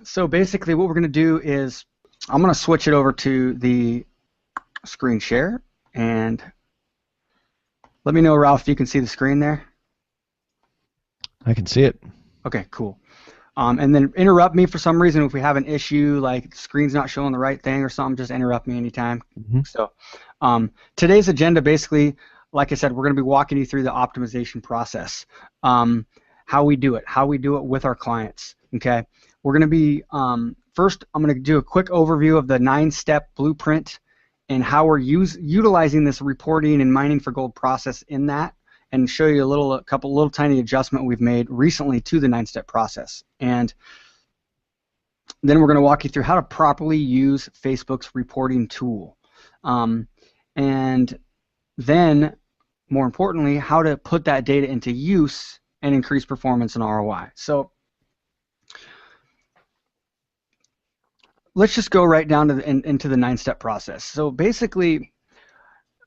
So basically what we're going to do is I'm going to switch it over to the screen share, and let me know, Ralph, if you can see the screen there. I can see it. Okay, cool. And then interrupt me for some reason if we have an issue, like the screen's not showing the right thing or something, just interrupt me anytime. Mm-hmm. So today's agenda, basically, like I said, we're going to be walking you through the optimization process, how we do it with our clients, okay? We're going to be, first, I'm going to do a quick overview of the 9-step blueprint and how we're utilizing this reporting and mining for gold process in that, and show you a couple little tiny adjustment we've made recently to the 9-step process. And then we're going to walk you through how to properly use Facebook's reporting tool. And then, more importantly, how to put that data into use and increase performance and ROI. So let's just go right down to into the 9-step process. So basically,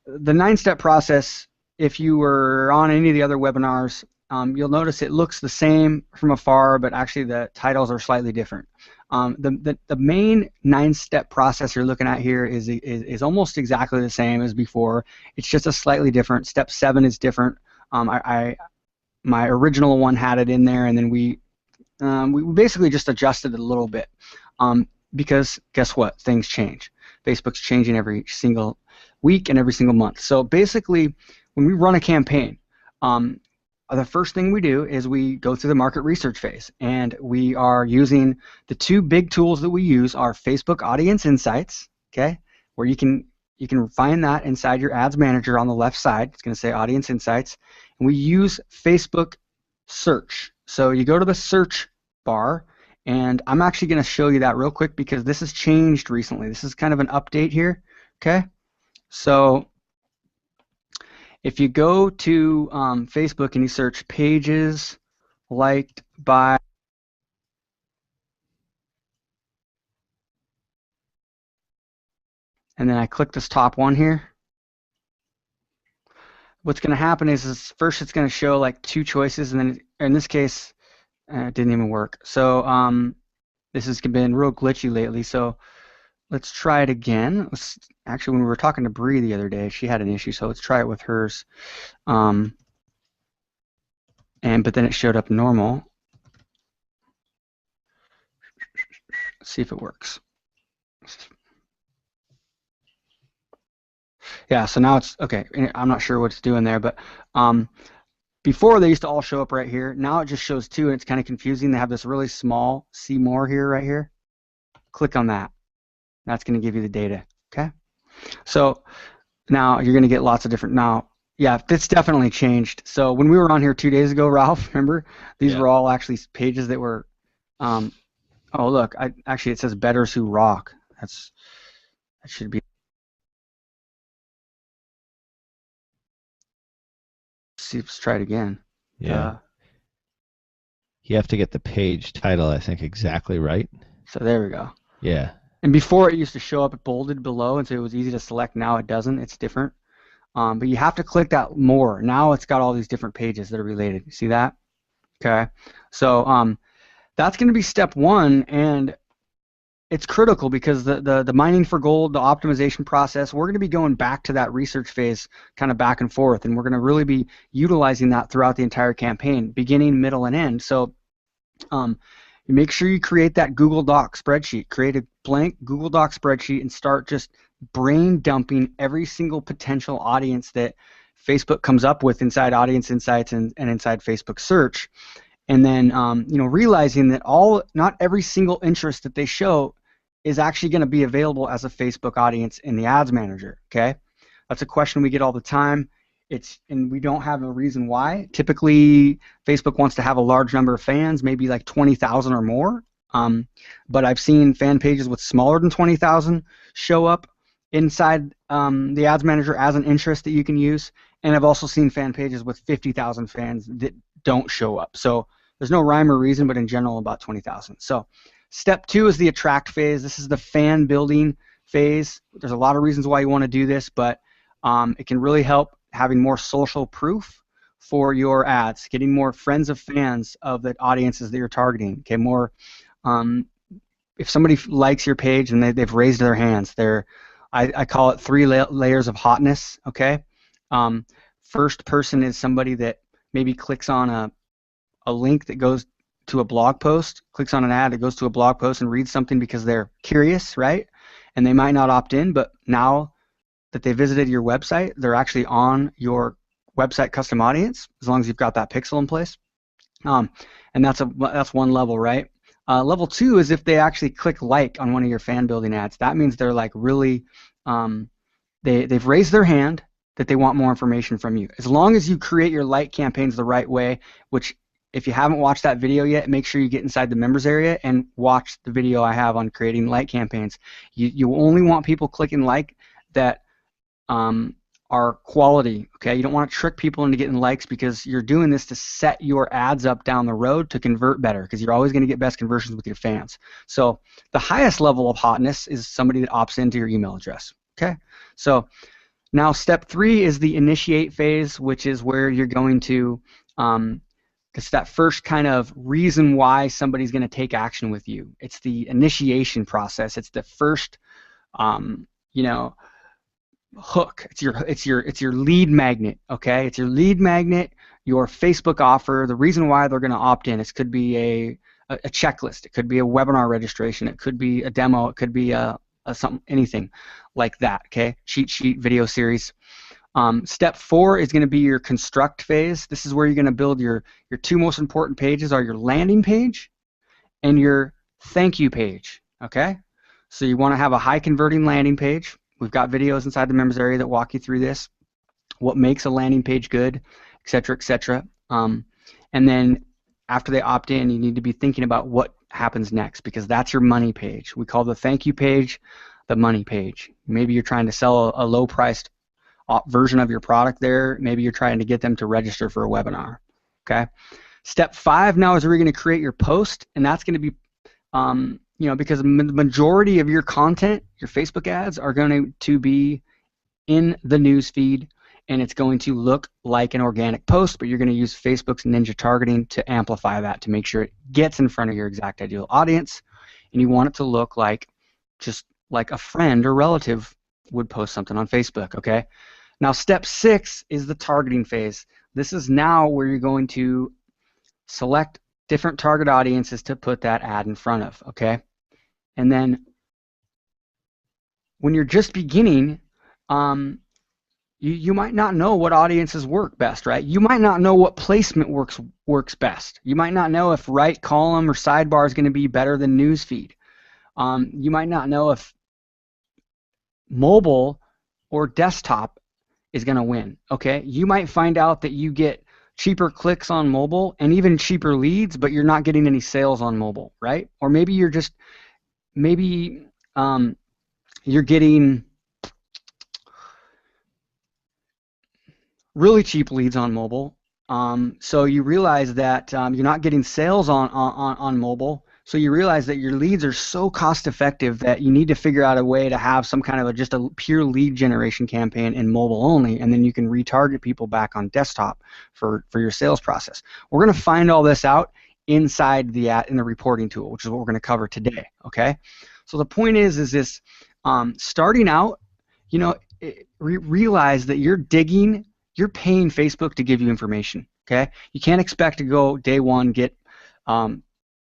the 9-step process, if you were on any of the other webinars, you'll notice it looks the same from afar, but actually the titles are slightly different. The main 9-step process you're looking at here is almost exactly the same as before. It's just a slightly different. Step 7 is different. My original one had it in there, and then we basically just adjusted it a little bit, because guess what? Things change. Facebook's changing every single week and every single month. So basically, when we run a campaign, the first thing we do is we go through the market research phase, and we are using the 2 big tools that we use are Facebook Audience Insights, okay, where you can find that inside your Ads Manager on the left side. It's going to say Audience Insights, and we use Facebook Search. So you go to the search bar, and I'm actually going to show you that real quick because this has changed recently. This is kind of an update here, okay? So if you go to Facebook and you search pages liked by, and then I click this top one here, what's going to happen is first it's going to show like 2 choices, and then in this case it didn't even work. So this has been real glitchy lately, so let's try it again. Actually, when we were talking to Bree the other day, she had an issue, so let's try it with hers. But then it showed up normal. Let's see if it works. Yeah, so now it's okay. I'm not sure what it's doing there, but before they used to all show up right here. Now it just shows 2, and it's kind of confusing. They have this really small see more here, right here. Click on that. That's going to give you the data, okay? So now you're going to get lots of different, yeah, it's definitely changed. So when we were on here 2 days ago, Ralph, remember? These were all actually pages that were, oh, look, actually it says Betters Who Rock. That should be, let's try it again. Yeah. You have to get the page title, I think, exactly right. So there we go. Yeah. And before it used to show up bolded below, and so it was easy to select. Now it doesn't. It's different. But you have to click that more. Now it's got all these different pages that are related. You see that? Okay. So that's going to be step 1, and it's critical because the mining for gold, the optimization process, we're going to be going back to that research phase, kind of back and forth, and we're going to really be utilizing that throughout the entire campaign, beginning, middle, and end. So you make sure you create that Google Doc spreadsheet. Create a blank Google Doc spreadsheet and start just brain dumping every single potential audience that Facebook comes up with inside Audience Insights and inside Facebook Search. And then realizing that not every single interest that they show is actually going to be available as a Facebook audience in the Ads Manager, okay? That's a question we get all the time. And we don't have a reason why. Typically, Facebook wants to have a large number of fans, maybe like 20,000 or more. But I've seen fan pages with smaller than 20,000 show up inside the Ads Manager as an interest that you can use. And I've also seen fan pages with 50,000 fans that don't show up. So there's no rhyme or reason, but in general, about 20,000. So step 2 is the attract phase. This is the fan building phase. There's a lot of reasons why you want to do this, but it can really help having more social proof for your ads, getting more friends of fans of the audiences that you're targeting, okay, more if somebody likes your page and they've raised their hands, I call it three layers of hotness. Okay. First person is somebody that maybe clicks on a link that goes to a blog post, clicks on an ad that goes to a blog post and reads something because they're curious, right? And they might not opt in, but now that they visited your website, they're actually on your website custom audience, as long as you've got that pixel in place. And that's one level, right? Level 2 is if they actually click like on one of your fan building ads. That means they're like really, they've raised their hand that they want more information from you. As long as you create your like campaigns the right way, which if you haven't watched that video yet, make sure you get inside the members area and watch the video I have on creating like campaigns. You only want people clicking like that are quality, okay? You don't want to trick people into getting likes because you're doing this to set your ads up down the road to convert better, because you're always going to get best conversions with your fans. So the highest level of hotness is somebody that opts into your email address, okay? So now step 3 is the initiate phase, which is where you're going to, it's that first kind of reason why somebody's going to take action with you. It's the initiation process. It's the first, hook. It's your lead magnet, okay? It's your lead magnet, your Facebook offer. The reason why they're going to opt in, it could be a checklist, it could be a webinar registration, it could be a demo, it could be anything like that, okay? Cheat sheet, video series. Step 4 is going to be your construct phase. This is where you're going to build your 2 most important pages are your landing page and your thank you page, okay? So you want to have a high converting landing page. We've got videos inside the members area that walk you through this, what makes a landing page good, et cetera, et cetera. And then after they opt in, you need to be thinking about what happens next, because that's your money page. We call the thank you page the money page. Maybe you're trying to sell a low-priced version of your product there. Maybe you're trying to get them to register for a webinar, okay? Step 5 now is where you're going to create your post, and that's going to be because the majority of your content, your Facebook ads, are going to be in the news feed, and it's going to look like an organic post, but you're going to use Facebook's Ninja targeting to amplify that to make sure it gets in front of your exact ideal audience, and you want it to look like just like a friend or relative would post something on Facebook, okay? Now, step 6 is the targeting phase. This is now where you're going to select different target audiences to put that ad in front of, okay? And then when you're just beginning, you might not know what audiences work best, right? You might not know what placement works best. You might not know if right column or sidebar is going to be better than newsfeed. You might not know if mobile or desktop is going to win, okay? You might find out that you get cheaper clicks on mobile and even cheaper leads, but you're not getting any sales on mobile, right? Or maybe you're getting really cheap leads on mobile. So you realize that you're not getting sales on mobile. So you realize that your leads are so cost effective that you need to figure out a way to have some kind of just a pure lead generation campaign in mobile only, and then you can retarget people back on desktop for your sales process. We're going to find all this out inside in the reporting tool, which is what we're going to cover today, okay? So the point is this, starting out, realize that you're paying Facebook to give you information, okay? You can't expect to go day one get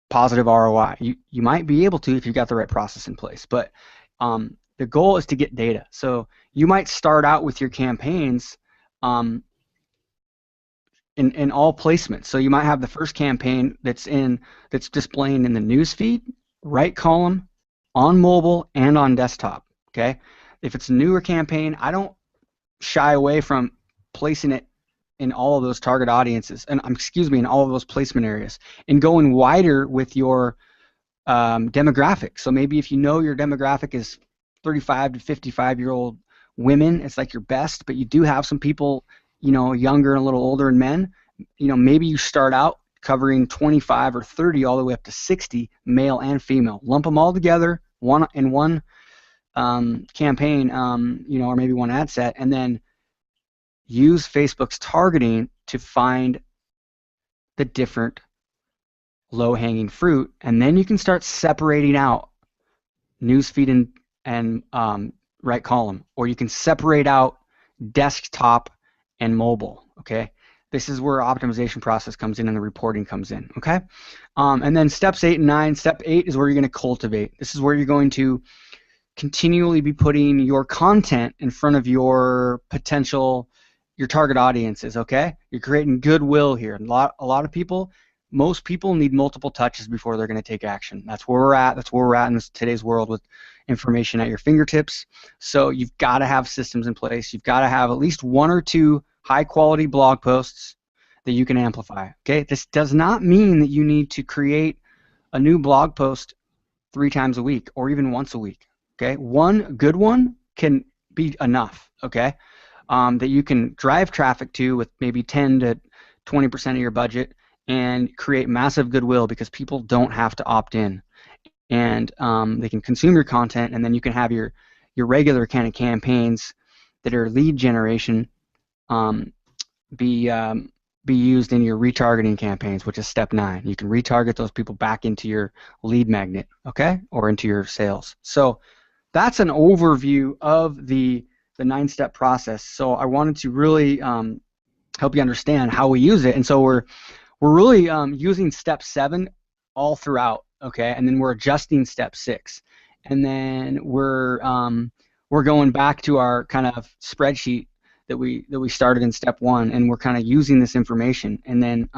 positive ROI. You might be able to if you've got the right process in place, but the goal is to get data. So you might start out with your campaigns in all placements. So you might have the first campaign that's displaying in the news feed, right column, on mobile and on desktop. Okay, if it's a newer campaign, I don't shy away from placing it in all of those target audiences, and in all of those placement areas, and going wider with your demographic. So maybe if you know your demographic is 35 to 55-year-old women, it's like your best, but you do have some people, younger and a little older and men, maybe you start out covering 25 or 30 all the way up to 60, male and female. Lump them all together one campaign, or maybe one ad set, and then use Facebook's targeting to find the different low-hanging fruit, and then you can start separating out newsfeed and right column, or you can separate out desktop and mobile. Okay, this is where optimization process comes in and the reporting comes in. Okay, and then steps 8 and 9. Step 8 is where you're going to cultivate. This is where you're going to continually be putting your content in front of your target audiences. Okay, you're creating goodwill here. A lot of people, most people need multiple touches before they're going to take action. That's where we're at. That's where we're at in today's world with information at your fingertips. So you've got to have systems in place. You've got to have at least 1 or 2 high-quality blog posts that you can amplify. Okay, this does not mean that you need to create a new blog post 3 times a week or even once a week. Okay, one good one can be enough. Okay, that you can drive traffic to with maybe 10 to 20% of your budget and create massive goodwill because people don't have to opt in, and they can consume your content, and then you can have your regular kind of campaigns that are lead generation be used in your retargeting campaigns, which is step 9. You can retarget those people back into your lead magnet, okay, or into your sales. So that's an overview of the 9-step process. So I wanted to really help you understand how we use it, and so we're really using step 7 all throughout, okay, and then we're adjusting step 6, and then we're going back to our kind of spreadsheet that we started in step 1, and we're kind of using this information, and then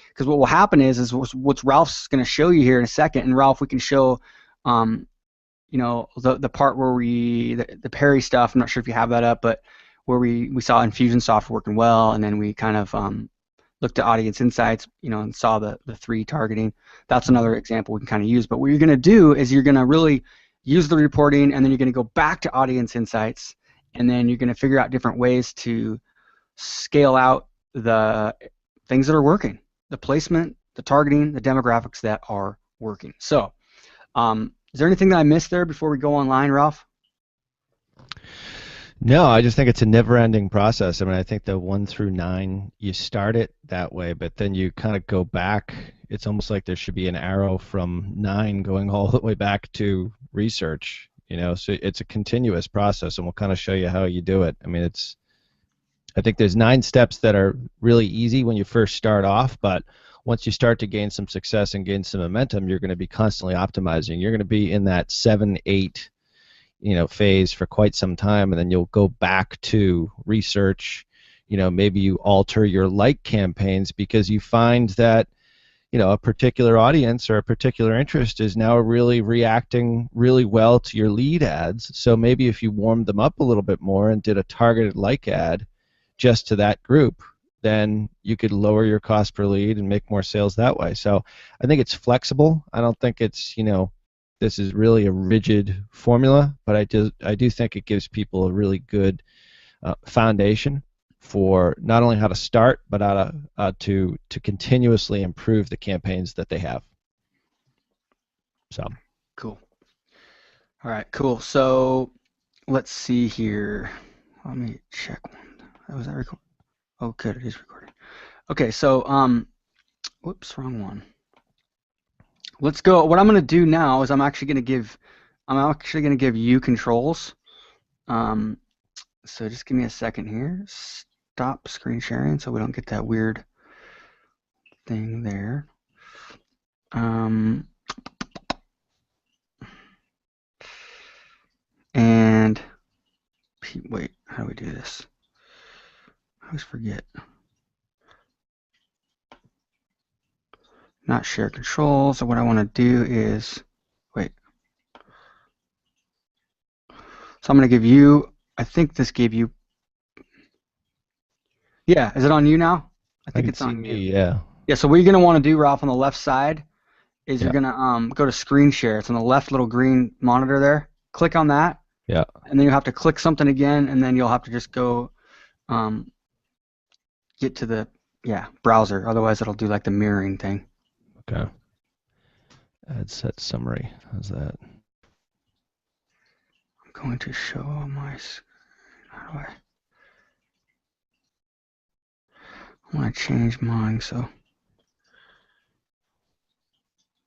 because what will happen is what Ralph's going to show you here in a second, and Ralph, we can show the part where the Perry stuff. I'm not sure if you have that up, but where we saw Infusionsoft working well, and then we kind of looked at audience insights, and saw the 3 targeting. That's another example we can kind of use. But what you're going to do is you're going to really use the reporting, and then you're going to go back to audience insights, and then you're going to figure out different ways to scale out the things that are working, the placement, the targeting, the demographics that are working. So is there anything that I missed there before we go online, Ralph? No, I just think it's a never-ending process. I mean, I think the 1 through 9, you start it that way, but then you kind of go back. It's almost like there should be an arrow from 9 going all the way back to research, so it's a continuous process, and we'll kind of show you how you do it. I mean, I think there's 9 steps that are really easy when you first start off, but once you start to gain some success and gain some momentum, you're going to be constantly optimizing. You're going to be in that 7, 8 phase for quite some time, and then you'll go back to research. Maybe you alter your like campaigns because you find that a particular audience or a particular interest is now really reacting really well to your lead ads. So maybe if you warmed them up a little bit more and did a targeted like ad just to that group, then you could lower your cost per lead and make more sales that way. So I think it's flexible. I don't think it's this is really a rigid formula, but I do think it gives people a really good foundation for not only how to start, but how to continuously improve the campaigns that they have. So cool. All right, cool. So let's see here. Let me check one. Was that recording? Oh, good, it is recording. Okay, so whoops, wrong one. Let's go. What I'm going to do now is I'm actually going to give you controls. So just give me a second here. Stop screen sharing so we don't get that weird thing there. And wait, how do we do this? I always forget. Not share controls. So what I want to do is wait. So I'm going to give you. I think this gave you. Yeah, is it on you now? I think it's on you. Yeah. Yeah. So what you're going to want to do, Ralph, on the left side, is you're going to go to screen share. It's on the left little green monitor there. Click on that. Yeah. And then you'll have to click something again, and then you'll have to just go get to the browser. Otherwise, it'll do like the mirroring thing. Okay. Ad set summary. How's that? I'm going to show my screen. How do I want to change mine so.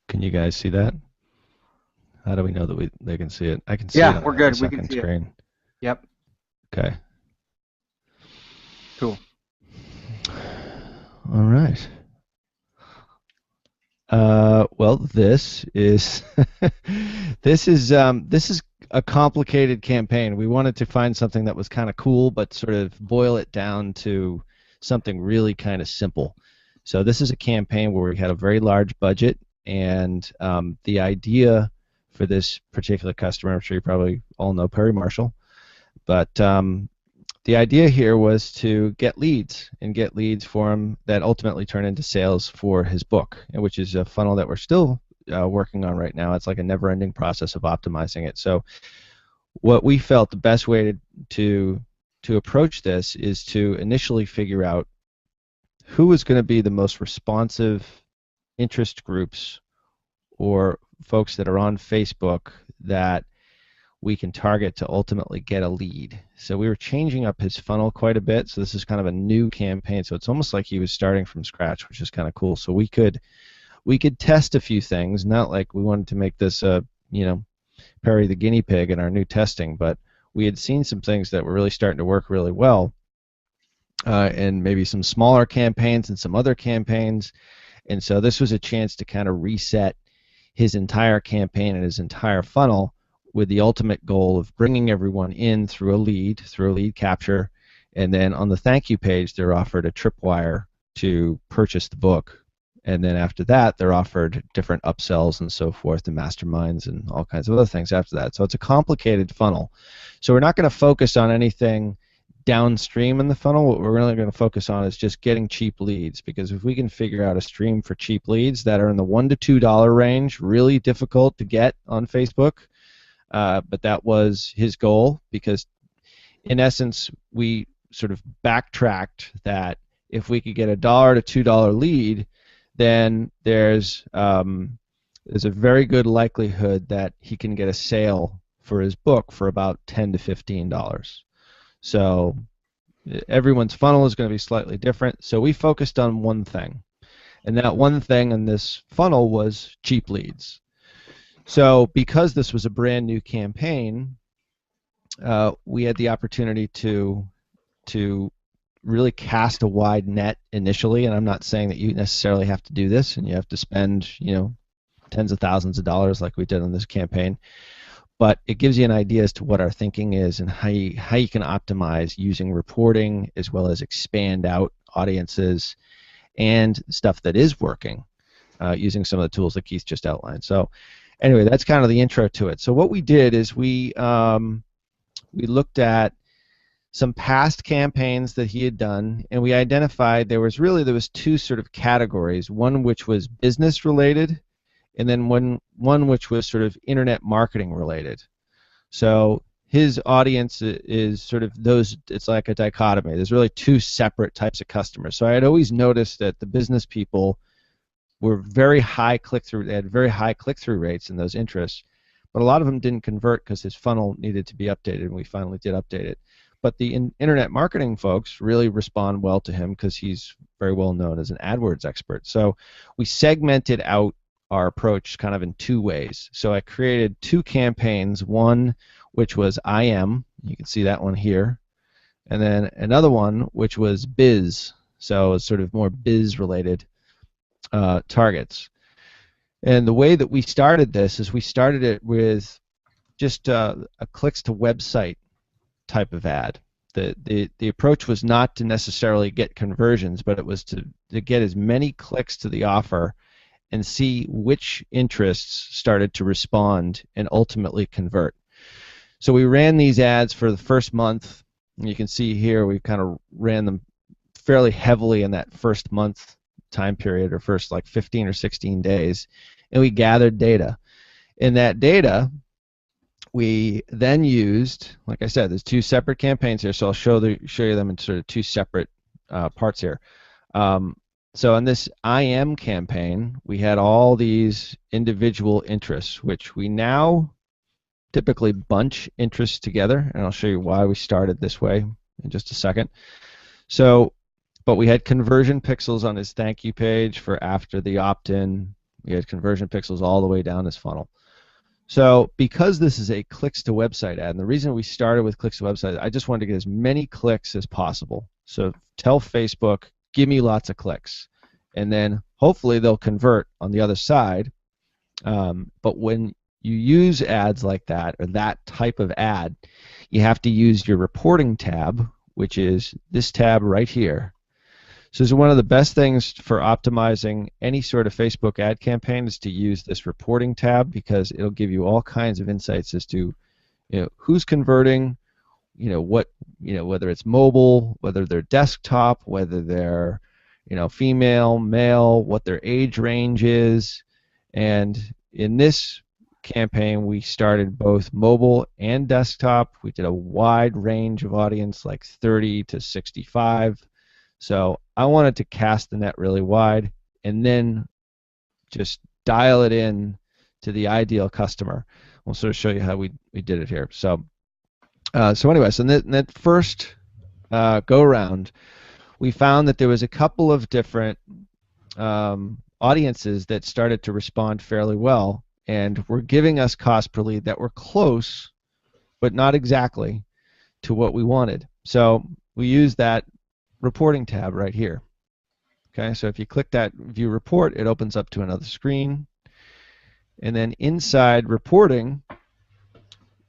Can you guys see that? How do we know that they can see it? I can see it Yeah, on we're the good. We can second see it. screen. Yep. Okay. Cool. All right. Well, this is this is a complicated campaign. We wanted to find something that was kind of cool, but sort of boil it down to something really kind of simple. So this is a campaign where we had a very large budget, and the idea for this particular customer, I'm sure you probably all know Perry Marshall, but the idea here was to get leads and get leads for him that ultimately turn into sales for his book, which is a funnel that we're still working on right now. It's like a never-ending process of optimizing it. So what we felt the best way to approach this is to initially figure out who is going to be the most responsive interest groups or folks that are on Facebook that we can target to ultimately get a lead. So we were changing up his funnel quite a bit. So this is kind of a new campaign. So it's almost like he was starting from scratch, which is kind of cool. So we could test a few things, not like we wanted to make this Perry the guinea pig in our new testing, but we had seen some things that were really starting to work really well, and maybe some smaller campaigns and some other campaigns. And so this was a chance to kind of reset his entire campaign and his entire funnel, with the ultimate goal of bringing everyone in through a lead capture, and then on the thank you page they're offered a tripwire to purchase the book, and then after that they're offered different upsells and so forth, and masterminds and all kinds of other things after that. So it's a complicated funnel. So we're not going to focus on anything downstream in the funnel. What we're really going to focus on is just getting cheap leads, because if we can figure out a stream for cheap leads that are in the $1 to $2 range, really difficult to get on Facebook. But that was his goal, because in essence we sort of backtracked that if we could get a $1 to $2 lead, then there's a very good likelihood that he can get a sale for his book for about $10 to $15. So everyone's funnel is going to be slightly different. So we focused on one thing, and that one thing in this funnel was cheap leads. So because this was a brand new campaign, we had the opportunity to really cast a wide net initially, and I'm not saying that you necessarily have to do this and you have to spend tens of thousands of dollars like we did on this campaign, but it gives you an idea as to what our thinking is and how you can optimize using reporting as well as expand out audiences and stuff that is working using some of the tools that Keith just outlined. So anyway, that's kind of the intro to it. So what we did is we looked at some past campaigns that he had done, and we identified there was two sort of categories. One which was business related, and then one which was sort of internet marketing related. So his audience is sort of those. It's like a dichotomy. There's really two separate types of customers. So I had always noticed that the business people were very high click-through. They had very high click-through rates in those interests, but a lot of them didn't convert because his funnel needed to be updated, and we finally did update it. But the internet marketing folks really respond well to him because he's very well known as an AdWords expert. So we segmented out our approach kind of in two ways. So I created two campaigns, one which was IM, you can see that one here, and then another one which was biz, so it's sort of more biz-related targets. And the way that we started this is we started it with just a clicks to website type of ad. The approach was not to necessarily get conversions, but it was to get as many clicks to the offer and see which interests started to respond and ultimately convert. So we ran these ads for the first month, and you can see here we kind of ran them fairly heavily in that first month time period, or first like 15 or 16 days, and we gathered data. In that data, we then used, like I said, there's two separate campaigns here, so I'll show you them in sort of two separate parts here. So in this IM campaign, we had all these individual interests, which we now typically bunch interests together, and I'll show you why we started this way in just a second. So, but we had conversion pixels on his thank you page for after the opt-in. We had conversion pixels all the way down his funnel. So because this is a clicks to website ad, and the reason we started with clicks to website, I just wanted to get as many clicks as possible. So tell Facebook, give me lots of clicks. And then hopefully they'll convert on the other side. But when you use ads like that, or that type of ad, you have to use your reporting tab, which is this tab right here. So this is one of the best things for optimizing any sort of Facebook ad campaign is to use this reporting tab, because it'll give you all kinds of insights as to who's converting, whether it's mobile, whether they're desktop, whether they're female, male, what their age range is. And in this campaign, we started both mobile and desktop. We did a wide range of audience, like 30 to 65. So I wanted to cast the net really wide and then just dial it in to the ideal customer. We'll sort of show you how we did it here. So anyway, so in that first go around, we found that there was a couple of different audiences that started to respond fairly well and were giving us cost per lead that were close, but not exactly to what we wanted. So we used that reporting tab right here. Okay, so if you click that view report, it opens up to another screen. And then inside reporting,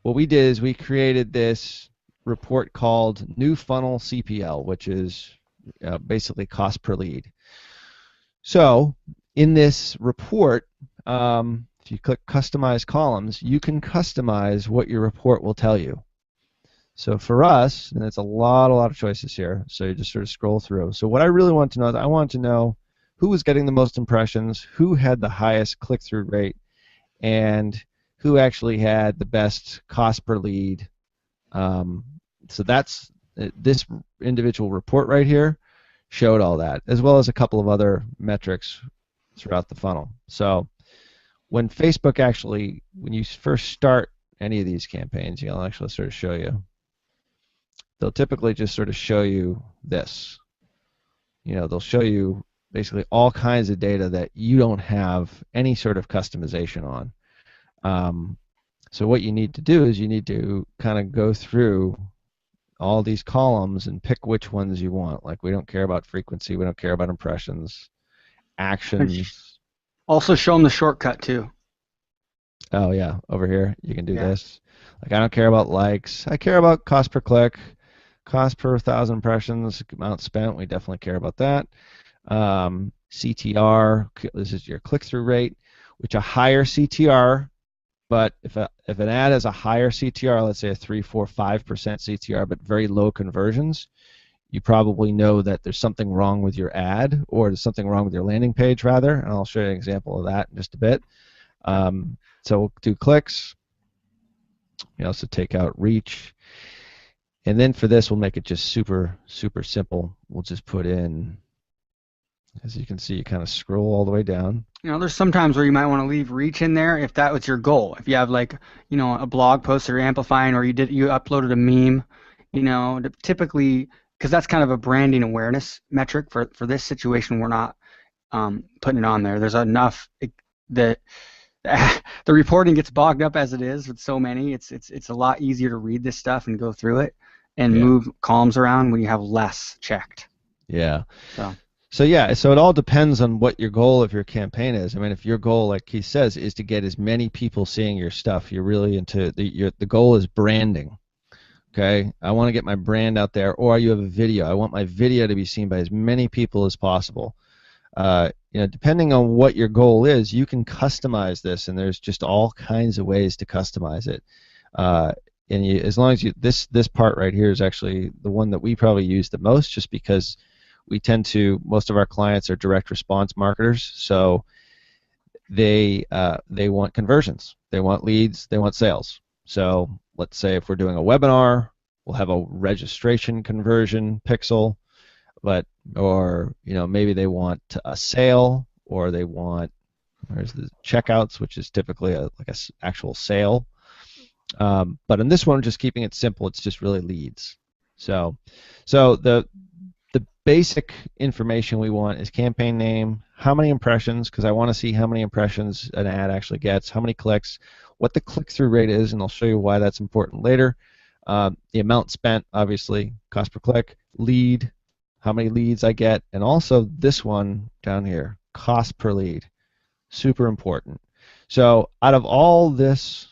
what we did is we created this report called New Funnel CPL, which is basically cost per lead. So in this report, if you click customize columns, you can customize what your report will tell you. So for us, and it's a lot of choices here, so you just sort of scroll through. So what I really want to know is I want to know who was getting the most impressions, who had the highest click-through rate, and who actually had the best cost per lead. So that's this individual report right here showed all that, as well as a couple of other metrics throughout the funnel. So when Facebook actually, when you first start any of these campaigns, I'll actually sort of show you. They'll typically just sort of show you this. They'll show you basically all kinds of data that you don't have any sort of customization on. So what you need to do is you need to kind of go through all these columns and pick which ones you want. Like, we don't care about frequency, we don't care about impressions, actions. Also show them the shortcut too. Oh yeah, over here you can do this. Like, I don't care about likes, I care about cost per click, cost per 1,000 impressions, amount spent, we definitely care about that. CTR, this is your click-through rate, which a higher CTR, but if an ad has a higher CTR, let's say a 3, 4, 5% CTR, but very low conversions, you probably know that there's something wrong with your ad, or there's something wrong with your landing page, rather, and I'll show you an example of that in just a bit. So we'll do clicks. We also take out reach. And then for this, we'll make it just super simple. We'll just put in, as you can see, you kind of scroll all the way down. There's some times where you might want to leave reach in there if that was your goal. If you have like, a blog post that you're amplifying, or you uploaded a meme, typically, because that's kind of a branding awareness metric for this situation, we're not putting it on there. There's enough that the reporting gets bogged up as it is with so many. It's a lot easier to read this stuff and go through it and move columns around when you have less checked. Yeah. So it all depends on what your goal of your campaign is. I mean, if your goal, like Keith says, is to get as many people seeing your stuff, you're really into the goal is branding. Okay, I want to get my brand out there, or you have a video. I want my video to be seen by as many people as possible. Depending on what your goal is, you can customize this, and there's just all kinds of ways to customize it. As long as this part right here is actually the one that we probably use the most, just because most of our clients are direct response marketers, so they want conversions, they want leads, they want sales. So let's say if we're doing a webinar, we'll have a registration conversion pixel, or maybe they want a sale, or they want, there's the checkouts, which is typically like a actual sale. But in this one, just keeping it simple, it's just really leads. So the basic information we want is campaign name, how many impressions, because I want to see how many impressions an ad actually gets, how many clicks, what the click-through rate is, and I'll show you why that's important later. The amount spent, obviously, cost per click, lead, how many leads I get, and also this one down here, cost per lead. Super important. So out of all this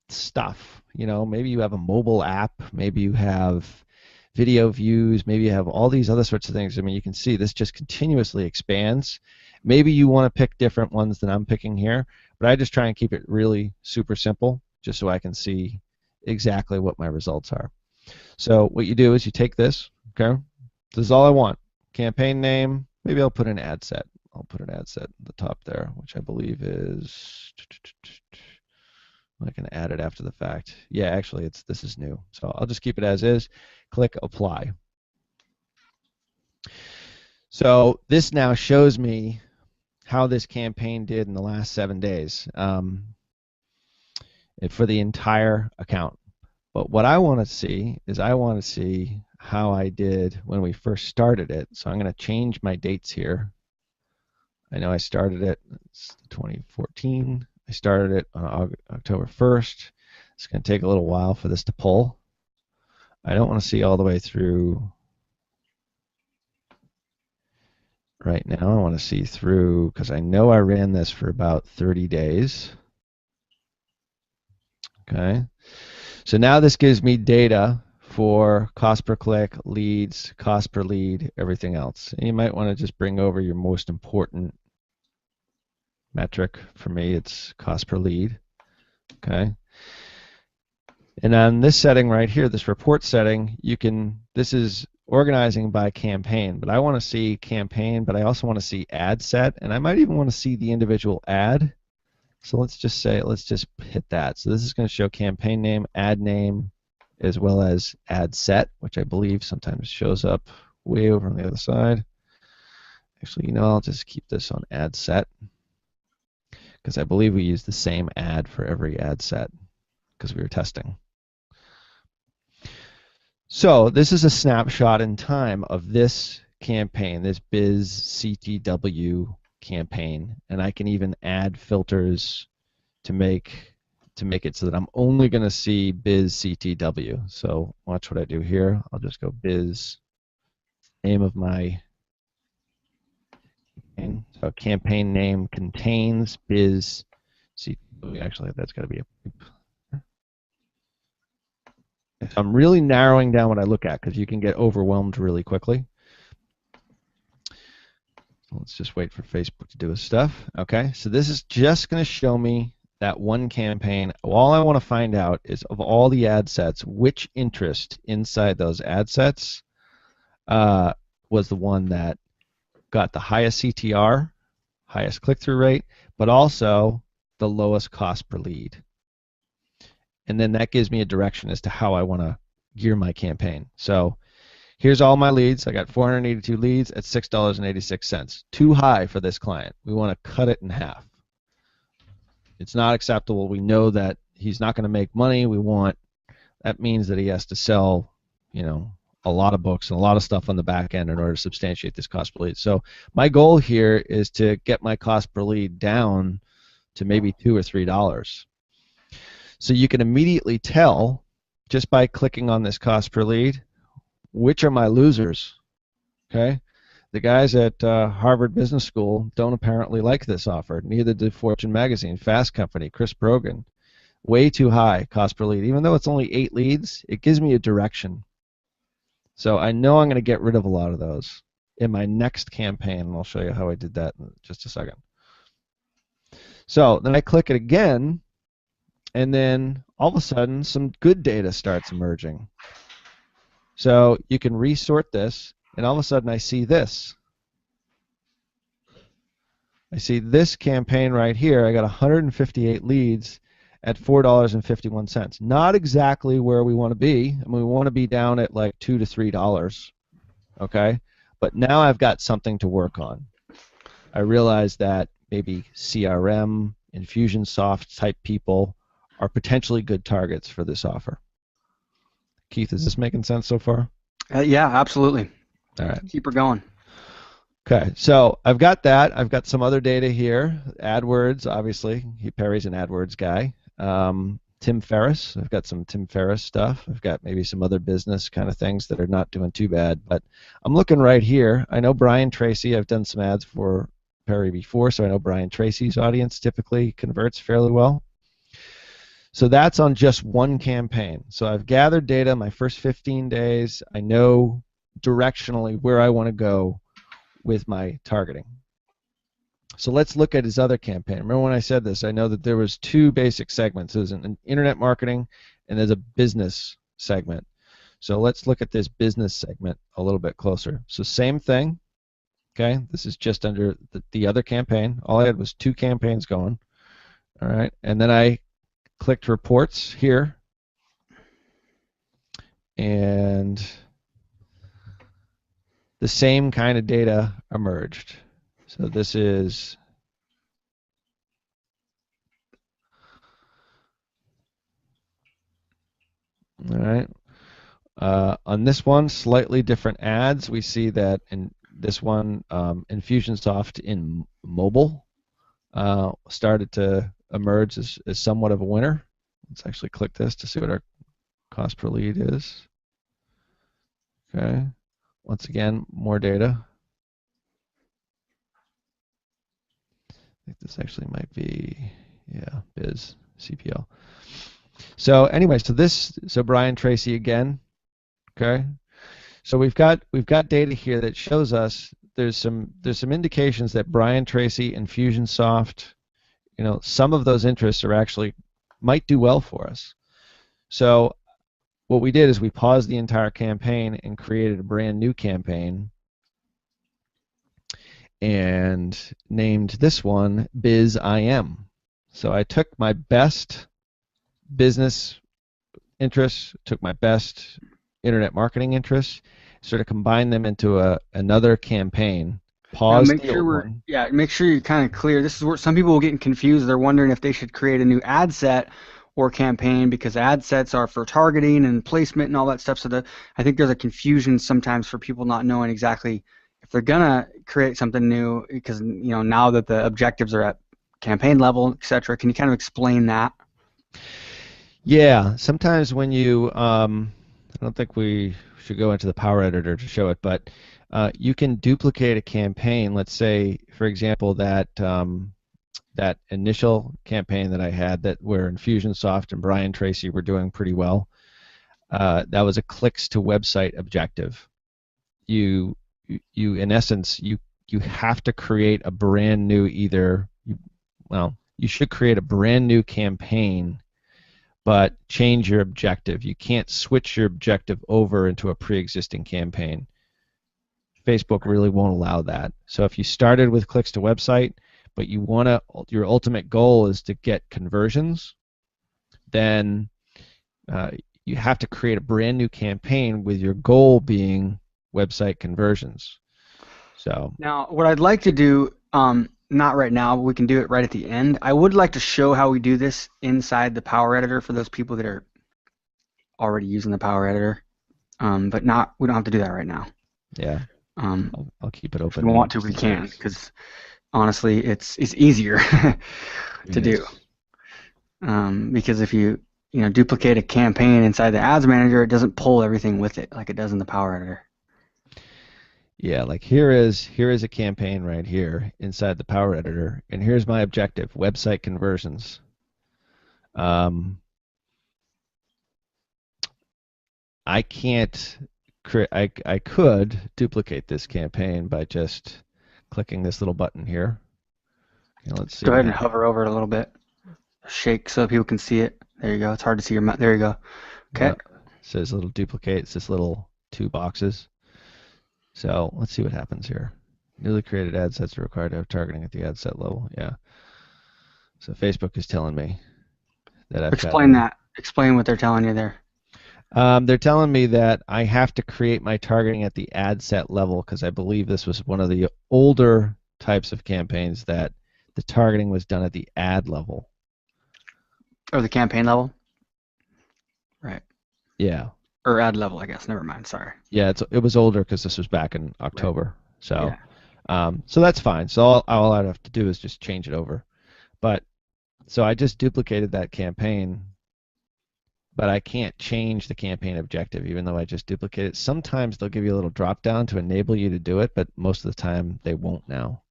stuff, you know, maybe you have a mobile app, maybe you have video views, maybe you have all these other sorts of things. I mean, you can see this just continuously expands. Maybe you want to pick different ones than I'm picking here, but I just try and keep it really super simple just so I can see exactly what my results are. So what you do is you take this, okay? This is all I want. Campaign name, maybe I'll put an ad set. I'll put an ad set at the top there, which I believe is, I can add it after the fact. Yeah, actually this is new. So I'll just keep it as is. Click apply. So this now shows me how this campaign did in the last 7 days for the entire account. But what I want to see is I want to see how I did when we first started it. So I'm going to change my dates here. I know I started it, it's 2014. I started it on October 1st. It's going to take a little while for this to pull. I don't want to see all the way through right now. I want to see through, because I know I ran this for about 30 days. Okay. So now this gives me data for cost per click, leads, cost per lead, everything else. And you might want to just bring over your most important metric. For me, it's cost per lead. Okay. And on this setting right here, this report setting, this is organizing by campaign, but I want to see campaign, but I also want to see ad set, and I might even want to see the individual ad. So let's just hit that. So this is going to show campaign name, ad name, as well as ad set, which I believe sometimes shows up way over on the other side. Actually, you know, I'll just keep this on ad set, because I believe we use the same ad for every ad set because we were testing. So this is a snapshot in time of this campaign, this Biz CTW campaign, and I can even add filters to make it so that I'm only going to see Biz CTW. So watch what I do here. I'll just go Biz, name of my campaign. So campaign name contains Biz CTW. Actually, that's got to be a I'm really narrowing down what I look at because you can get overwhelmed really quickly. Let's just wait for Facebook to do its stuff. Okay, so this is just going to show me that one campaign. All I want to find out is of all the ad sets, which interest inside those ad sets was the one that got the highest CTR, highest click-through rate, but also the lowest cost per lead. And then that gives me a direction as to how I want to gear my campaign. So here's all my leads. I got 482 leads at $6.86. Too high for this client. We want to cut it in half. It's not acceptable. We know that he's not going to make money. That means that he has to sell, you know, a lot of books and a lot of stuff on the back end in order to substantiate this cost per lead. So my goal here is to get my cost per lead down to maybe $2 or $3. So you can immediately tell, just by clicking on this cost per lead, which are my losers. Okay, the guys at Harvard Business School don't apparently like this offer. Neither did Fortune Magazine, Fast Company, Chris Brogan. Way too high cost per lead. Even though it's only 8 leads, it gives me a direction. So I know I'm going to get rid of a lot of those in my next campaign, and I'll show you how I did that in just a second. So then I click it again, and then all of a sudden some good data starts emerging. So you can resort this, and all of a sudden I see this. I see this campaign right here. I got 158 leads at $4.51. Not exactly where we want to be. I mean, we want to be down at like $2 to $3. Okay? But now I've got something to work on. I realize that maybe CRM, Infusionsoft type people are potentially good targets for this offer. Keith, is this making sense so far? Yeah, absolutely. All right. Keep her going. Okay, so I've got that. I've got some other data here. AdWords, obviously. Perry's an AdWords guy. Tim Ferriss. I've got some Tim Ferriss stuff. I've got maybe some other business kind of things that are not doing too bad. But I'm looking right here. I know Brian Tracy. I've done some ads for Perry before, so I know Brian Tracy's audience typically converts fairly well. So that's on just one campaign. So I've gathered data my first 15 days. I know directionally where I want to go with my targeting. So let's look at his other campaign. Remember when I said this, I know that there was two basic segments. There's an internet marketing and there's a business segment. So let's look at this business segment a little bit closer. So same thing, okay? This is just under the other campaign. All I had was two campaigns going, all right? And then I clicked reports here, and the same kind of data emerged. So this is all right. On this one, slightly different ads. We see that in this one, Infusionsoft in mobile started to emerge as somewhat of a winner. Let's actually click this to see what our cost per lead is. Okay. Once again, more data. I think this actually might be, yeah, Biz CPL. So anyway, so Brian Tracy again. Okay. So we've got data here that shows us there's some indications that Brian Tracy, Infusionsoft, some of those interests are actually might do well for us. So what we did is we paused the entire campaign and created a brand new campaign and named this one Biz IM. So I took my best business interests, took my best internet marketing interests, sort of combined them into another campaign. Pause. Make sure you're kind of clear. This is where some people will get confused. They're wondering if they should create a new ad set or campaign, because ad sets are for targeting and placement and all that stuff. So I think there's a confusion sometimes for people not knowing exactly if they're gonna create something new, because now that the objectives are at campaign level, etc. Can you kind of explain that? Yeah, sometimes when you I don't think we should go into the Power Editor to show it, but you can duplicate a campaign. Let's say, for example, that that initial campaign that I had where Infusionsoft and Brian Tracy were doing pretty well. That was a clicks to website objective. You in essence you have to create a brand new you should create a brand new campaign, but change your objective. You can't switch your objective over into a pre-existing campaign. Facebook really won't allow that. So if you started with clicks to website, but your ultimate goal is to get conversions, then you have to create a brand new campaign with your goal being website conversions. So now, what I'd like to do, not right now, but we can do it right at the end. I would like to show how we do this inside the Power Editor for those people that are already using the Power Editor, but we don't have to do that right now. Yeah. I'll keep it open. If we want to, we can, because honestly, it's easier to do. Because if you duplicate a campaign inside the Ads Manager, it doesn't pull everything with it like it does in the Power Editor. Yeah, like here is a campaign right here inside the Power Editor, and here's my objective: website conversions. I can't. I could duplicate this campaign by just clicking this little button here. Okay, let's see. Go ahead and hover over it a little bit. Shake so people can see it. There you go. It's hard to see your. There you go. Okay. Yeah. It says little duplicate. It's this little two boxes. So let's see what happens here. Newly created ad sets are required to have targeting at the ad set level. Yeah. So Facebook is telling me that I've explain that. Explain what they're telling you there. They're telling me that I have to create my targeting at the ad set level, because I believe this was one of the older types of campaigns that the targeting was done at the ad level. Or the campaign level? Right. Yeah. Or ad level, I guess. Never mind. Sorry. Yeah, it was older because this was back in October. Right. So, yeah. So that's fine. So all I'd have to do is just change it over. But So I just duplicated that campaign, but I can't change the campaign objective even though I just duplicated it. Sometimes they'll give you a little drop down to enable you to do it, but most of the time they won't now.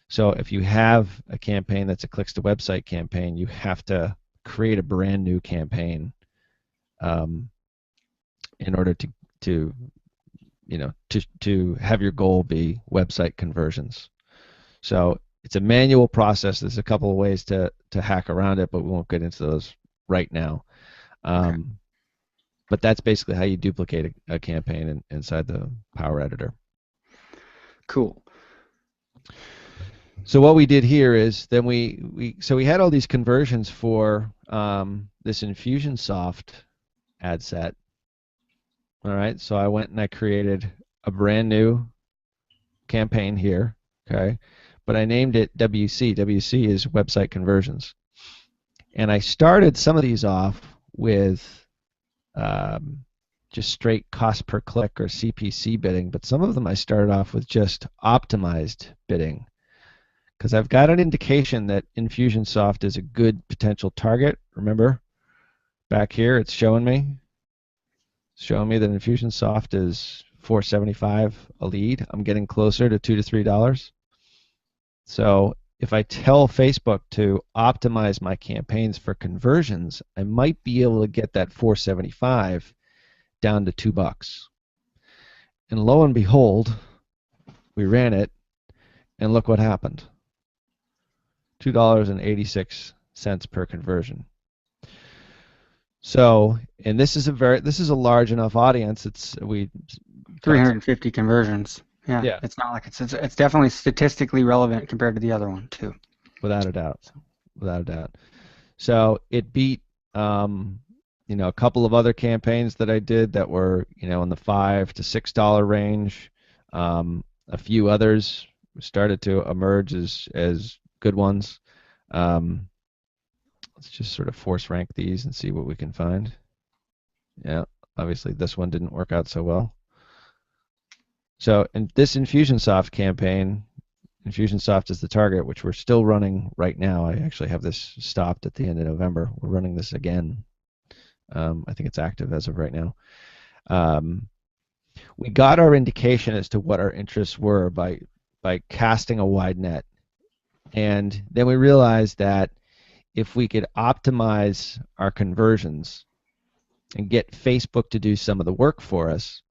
So if you have a campaign that's a clicks to website campaign, you have to create a brand new campaign in order to to have your goal be website conversions. So it's a manual process. There's a couple of ways to hack around it, but we won't get into those right now. Okay. But that's basically how you duplicate a campaign inside the Power Editor. Cool. So what we did here is then we had all these conversions for this Infusionsoft ad set. All right, so I went and I created a brand new campaign here, okay, but I named it WC. WC is website conversions. And I started some of these off with just straight cost per click or CPC bidding, but some of them I started off with just optimized bidding because I've got an indication that Infusionsoft is a good potential target. Remember, back here it's showing me that Infusionsoft is $4.75 a lead. I'm getting closer to $2 to $3. So if I tell Facebook to optimize my campaigns for conversions, I might be able to get that $4.75 down to $2. And lo and behold, we ran it, and look what happened. $2.86 per conversion. So, and this is a large enough audience. 350 conversions. Yeah. It's not like it's definitely statistically relevant compared to the other one too. Without a doubt. So it beat a couple of other campaigns that I did that were in the $5 to $6 range. A few others started to emerge as good ones. Let's just sort of force rank these and see what we can find. Yeah, obviously this one didn't work out so well. So in this Infusionsoft campaign, Infusionsoft is the target, which we're still running right now. I actually have this stopped at the end of November. We're running this again. I think it's active as of right now. We got our indication as to what our interests were by casting a wide net. And then we realized that if we could optimize our conversions and get Facebook to do some of the work for us,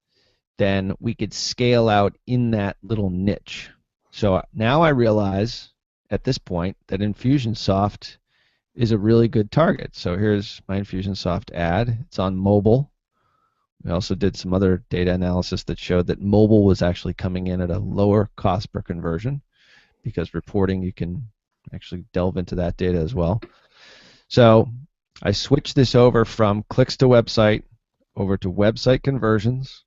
then we could scale out in that little niche. So now I realize at this point that Infusionsoft is a really good target. So here's my Infusionsoft ad. It's on mobile. We also did some other data analysis that showed that mobile was actually coming in at a lower cost per conversion, because reporting, you can actually delve into that data as well. So I switched this over from clicks to website over to website conversions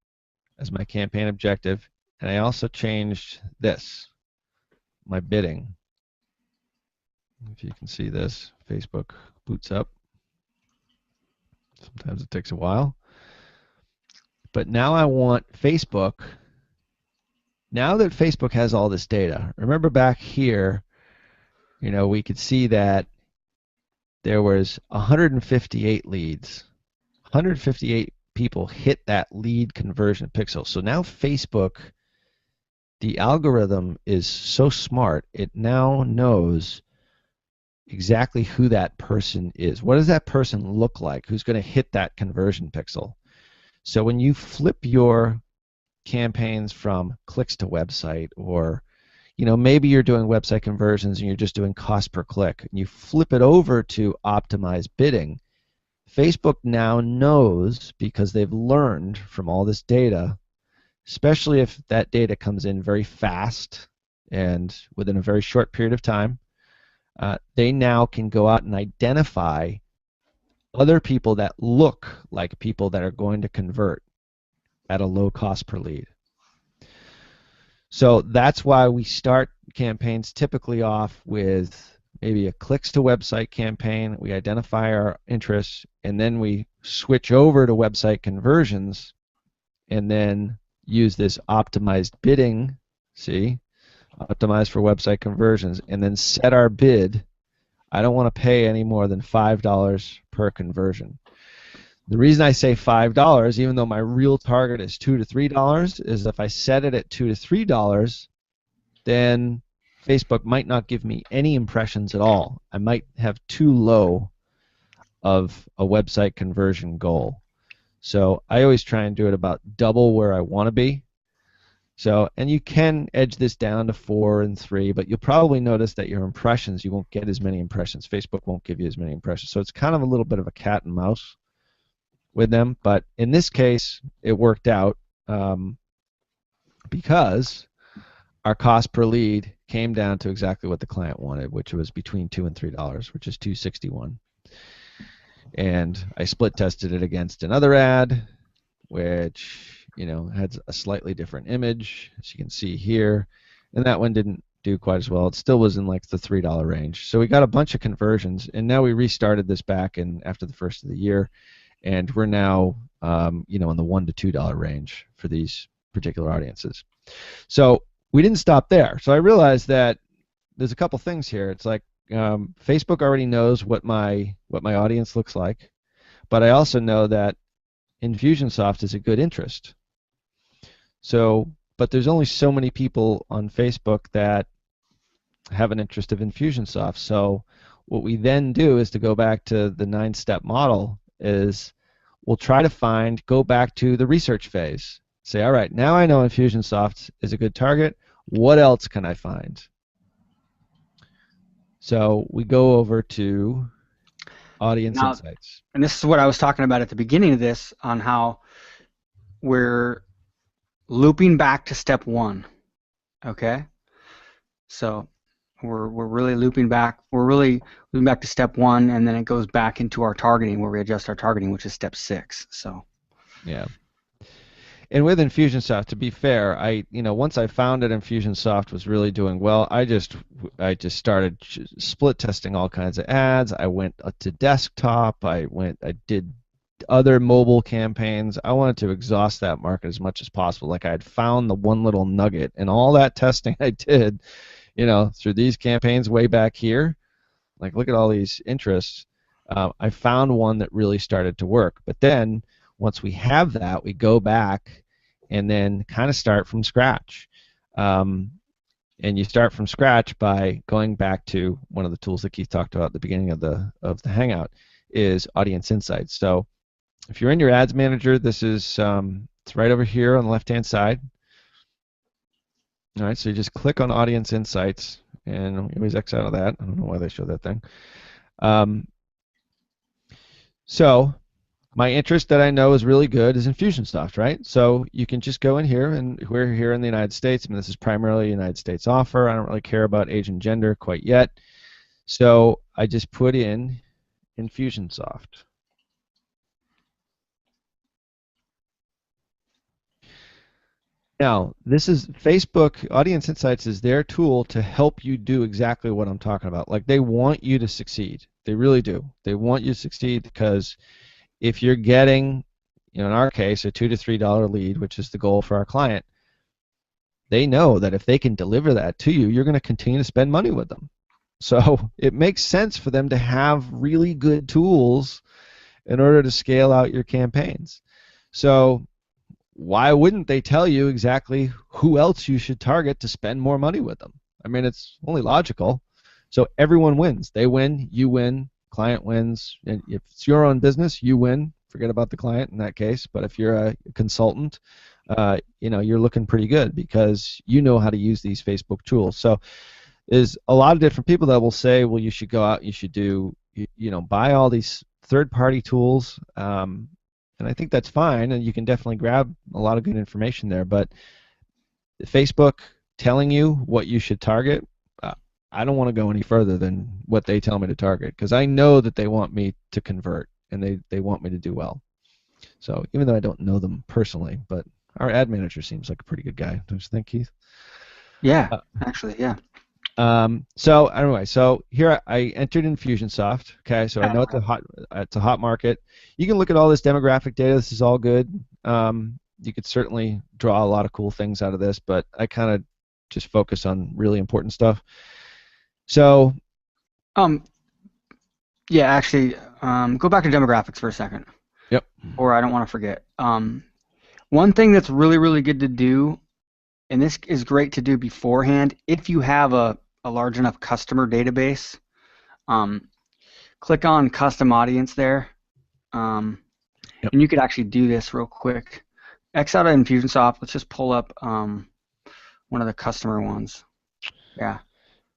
as my campaign objective, and I also changed this, my bidding. If you can see this, Facebook boots up. Sometimes it takes a while. But now I want Facebook, now that Facebook has all this data, remember back here, we could see that there was 158 leads. 158 people hit that lead conversion pixel. So now Facebook, the algorithm is so smart, it now knows exactly who that person is. What does that person look like? Who's going to hit that conversion pixel? So when you flip your campaigns from clicks to website, or maybe you're doing website conversions and you're just doing cost per click, and you flip it over to optimized bidding, Facebook now knows, because they've learned from all this data, especially if that data comes in very fast and within a very short period of time, they now can go out and identify other people that look like people that are going to convert at a low cost per lead. So that's why we start campaigns typically off with maybe a clicks to website campaign. We identify our interests, and then we switch over to website conversions, and then use this optimized bidding, see, optimize for website conversions, and then set our bid I don't want to pay any more than $5 per conversion. The reason I say $5, even though my real target is $2 to $3, is if I set it at $2 to $3, then Facebook might not give me any impressions at all. I might have too low of a website conversion goal. So I always try and do it about double where I want to be. So, and you can edge this down to 4 and 3, but you'll probably notice that your impressions, you won't get as many impressions. Facebook won't give you as many impressions. So it's kind of a little bit of a cat and mouse with them. But in this case, it worked out because our cost per lead came down to exactly what the client wanted, which was between $2 and $3, which is $2.61. And I split tested it against another ad, which had a slightly different image, as you can see here, and that one didn't do quite as well. It still was in like the $3 range. So we got a bunch of conversions, and now we restarted this back after the first of the year, and we're now in the $1 to $2 range for these particular audiences. So we didn't stop there. So I realized that there's a couple things here. It's like Facebook already knows what my audience looks like, but I also know that Infusionsoft is a good interest. So, but there's only so many people on Facebook that have an interest of Infusionsoft. So what we then do is to go back to the 9-step model is we'll try to go back to the research phase. Say, all right, now I know Infusionsoft is a good target. What else can I find? So we go over to Audience Insights. And this is what I was talking about at the beginning of this on how we're looping back to step 1. Okay? So we're really looping back. We're really looping back to step 1, and then it goes back into our targeting where we adjust our targeting, which is step 6. So yeah. And with Infusionsoft, to be fair, once I found that Infusionsoft was really doing well, I just started split testing all kinds of ads. I went to desktop. I did other mobile campaigns. I wanted to exhaust that market as much as possible. Like I had found the one little nugget, and all that testing I did, through these campaigns way back here. Like look at all these interests. I found one that really started to work. But then once we have that, we go back and then kind of start from scratch. And you start from scratch by going back to one of the tools that Keith talked about at the beginning of the Hangout is Audience Insights. So if you're in your Ads Manager, this is it's right over here on the left-hand side. All right, so you just click on Audience Insights, and we always X out of that. I don't know why they show that thing. So my interest that I know is really good is Infusionsoft, right? So you can just go in here, and we're here in the United States. I mean, this is primarily a United States offer. I don't really care about age and gender quite yet. So I just put in Infusionsoft. Now, this is Facebook Audience Insights is their tool to help you do exactly what I'm talking about. Like they want you to succeed. They really do. They want you to succeed because if you're getting, in our case, a $2 to $3 lead, which is the goal for our client, they know that if they can deliver that to you, you're going to continue to spend money with them. So it makes sense for them to have really good tools in order to scale out your campaigns. So why wouldn't they tell you exactly who else you should target to spend more money with them? I mean, it's only logical. So everyone wins. They win, you win, client wins. And if it's your own business, you win. Forget about the client in that case. But if you're a consultant, you're looking pretty good because you know how to use these Facebook tools. So there's a lot of different people that will say, well, you should go out, you should do, buy all these third-party tools. And I think that's fine, and you can definitely grab a lot of good information there. But Facebook telling you what you should target, I don't want to go any further than what they tell me to target because I know that they want me to convert and they want me to do well. So even though I don't know them personally, but our ad manager seems like a pretty good guy, don't you think, Keith? Yeah, actually, yeah. So anyway, so here I entered Infusionsoft. Okay, so I know it's a hot market. You can look at all this demographic data. This is all good. You could certainly draw a lot of cool things out of this, but I kind of just focus on really important stuff. So, Yeah, actually, go back to demographics for a second, Yep. or I don't want to forget. One thing that's really, really good to do, and this is great to do beforehand, if you have a large enough customer database, um, click on custom audience there, um, Yep. and you could actually do this real quick. X out of Infusionsoft. Let's just pull up one of the customer ones. Yeah,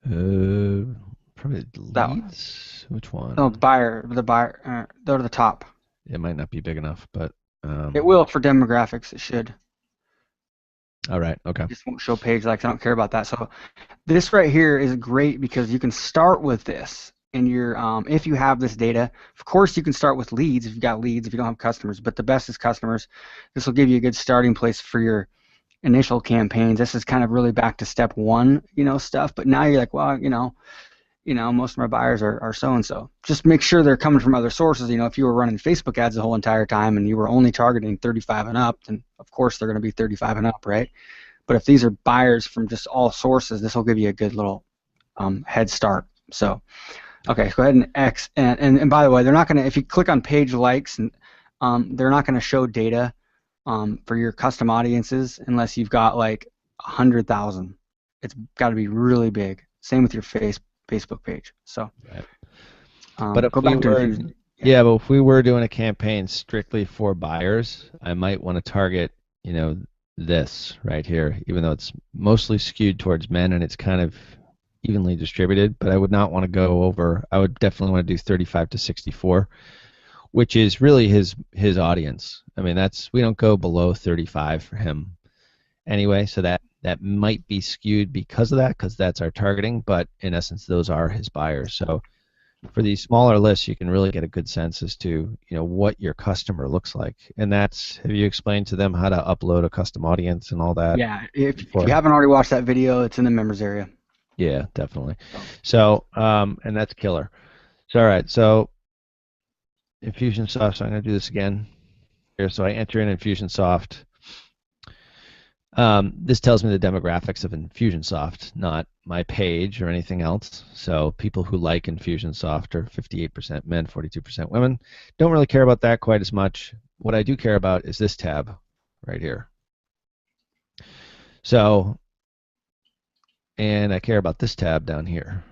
Uh, Probably that one. leads. Which Oh, one? the buyer. Go to the top. It might not be big enough, but It will for demographics. It should. all right. Okay. Just won't show page likes. I don't care about that. So this right here is great because you can start with this and if you have this data. Of course, you can start with leads if you've got leads if you don't have customers, but the best is customers. This will give you a good starting place for your initial campaigns. This is kind of really back to step one, stuff. But now you're like, well, most of my buyers are so and so. Just make sure they're coming from other sources. If you were running Facebook ads the whole entire time and you were only targeting 35 and up, then of course they're going to be 35 and up, right? But if these are buyers from just all sources, this will give you a good little head start. So, okay, go ahead and X. And by the way, they're not going to, if you click on page likes, and they're not going to show data for your custom audiences unless you've got like 100,000. It's got to be really big. Same with your Facebook page. So, Right. But if go we back to were, Infusion. yeah, but if we were doing a campaign strictly for buyers, I might want to target, this right here, even though it's mostly skewed towards men and it's kind of evenly distributed, but I would not want to go over, I would definitely want to do 35 to 64, which is really his audience. I mean, we don't go below 35 for him anyway, so that might be skewed because of that, because that's our targeting, but in essence, those are his buyers. So for these smaller lists, you can really get a good sense as to what your customer looks like, and have you explained to them how to upload a custom audience and all that Yeah, if before? you haven't already watched that video, it's in the members area. Yeah, definitely. So and that's killer. So all right, so Infusionsoft. So I'm going to do this again here. So I enter in Infusionsoft. This tells me the demographics of Infusionsoft, not my page or anything else. So people who like Infusionsoft are 58% men, 42% women. Don't really care about that quite as much. What I do care about is this tab right here. So, and I care about this tab down here.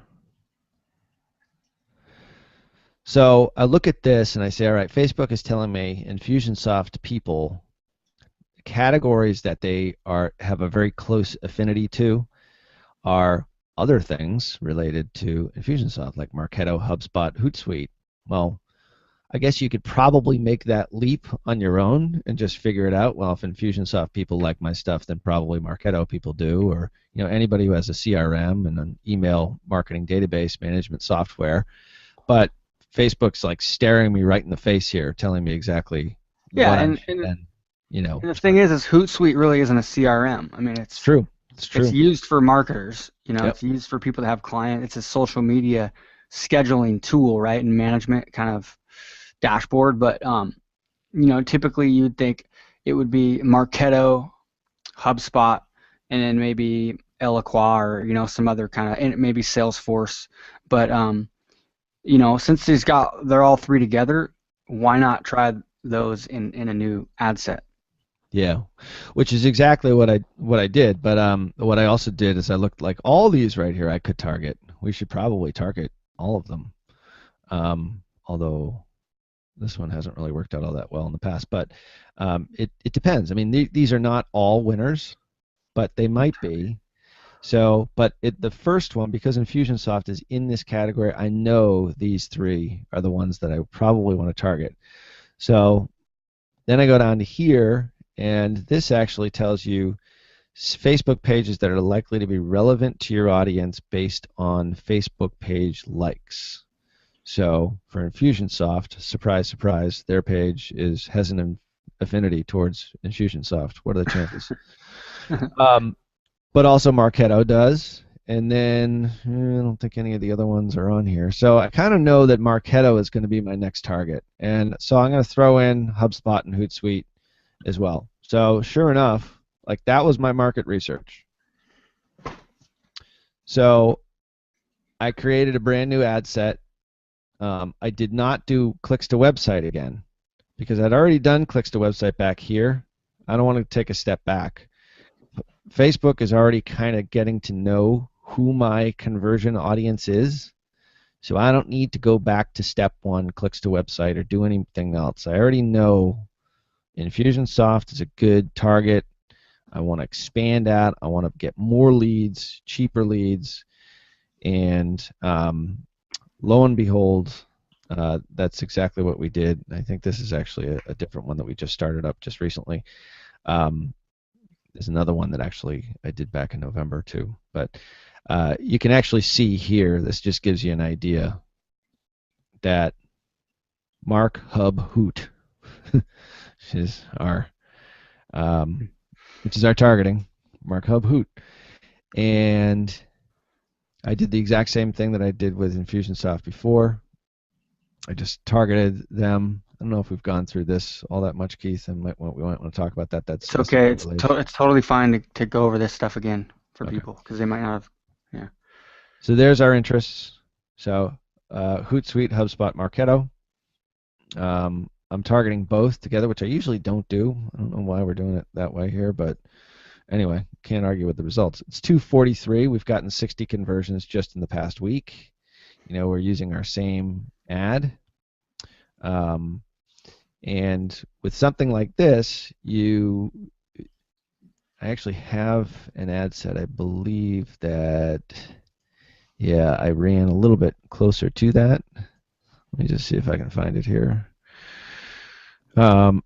So I look at this and I say, all right, Facebook is telling me Infusionsoft people categories that they have a very close affinity to are other things related to Infusionsoft, like Marketo, HubSpot, Hootsuite. Well, I guess you could probably make that leap on your own and just figure it out. Well, if Infusionsoft people like my stuff, then probably Marketo people do, or anybody who has a CRM and an email marketing database management software. But Facebook's like staring me right in the face here, telling me exactly Yeah, what I and, should and then, And the thing is Hootsuite really isn't a CRM. I mean, it's true. It's it's true. used for marketers. Yep. It's used for people that have clients. It's a social media scheduling tool, right, and management kind of dashboard. But typically you'd think it would be Marketo, HubSpot, and then maybe Eloqua or some other kind of, and maybe Salesforce. But since they're all three together, why not try those in a new ad set? Yeah, which is exactly what I did. But what I also did is I looked like all these right here I could target. We should probably target all of them. Although this one hasn't really worked out all that well in the past. But it depends. I mean, these are not all winners, but they might be. So, but the first one, because Infusionsoft is in this category, I know these three are the ones that I probably want to target. So then I go down to here, and this actually tells you Facebook pages that are likely to be relevant to your audience based on Facebook page likes. So for Infusionsoft, surprise, surprise, their page has an affinity towards Infusionsoft. What are the chances? But also Marketo does. And then I don't think any of the other ones are on here. So I kind of know that Marketo is going to be my next target. And so I'm going to throw in HubSpot and Hootsuite as well. So sure enough, like that was my market research. So I created a brand new ad set. I did not do clicks to website again because I'd already done clicks to website back here. I don't want to take a step back. Facebook is already kind of getting to know who my conversion audience is. So I don't need to go back to step one, clicks to website, or do anything else. I already know Infusionsoft is a good target. I want to expand that. I want to get more leads, cheaper leads, and lo and behold, that's exactly what we did. I think this is actually a different one that we just started up just recently. There's another one that actually I did back in November too. But you can actually see here, this just gives you an idea that Mark Hub Hoot is our which is our targeting, Mark Hub Hoot. And I did the exact same thing that I did with Infusionsoft before. I just targeted them. I don't know if we've gone through this all that much, Keith, and we might want to talk about that. It's okay. It's totally fine to go over this stuff again for people because they might not have. Yeah. So there's our interests. So Hootsuite, HubSpot, Marketo. I'm targeting both together, which I usually don't do. I don't know why we're doing it that way here, but anyway, can't argue with the results. It's 243. We've gotten 60 conversions just in the past week. You know, we're using our same ad. And with something like this, I actually have an ad set. I believe that, yeah, I ran a little bit closer to that. Let me just see if I can find it here. Mark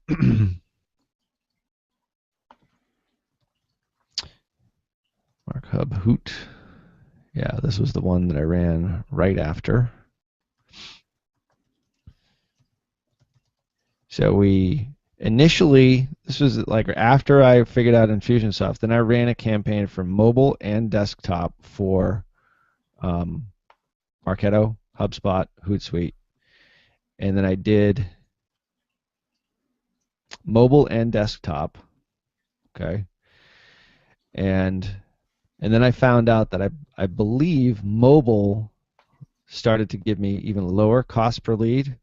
Hub Hoot. Yeah, this was the one that I ran right after. So we initially, this was like after I figured out Infusionsoft, then I ran a campaign for mobile and desktop for Marketo, HubSpot, Hootsuite. And then I did mobile and desktop, okay? And then I found out that I believe mobile started to give me even lower cost per lead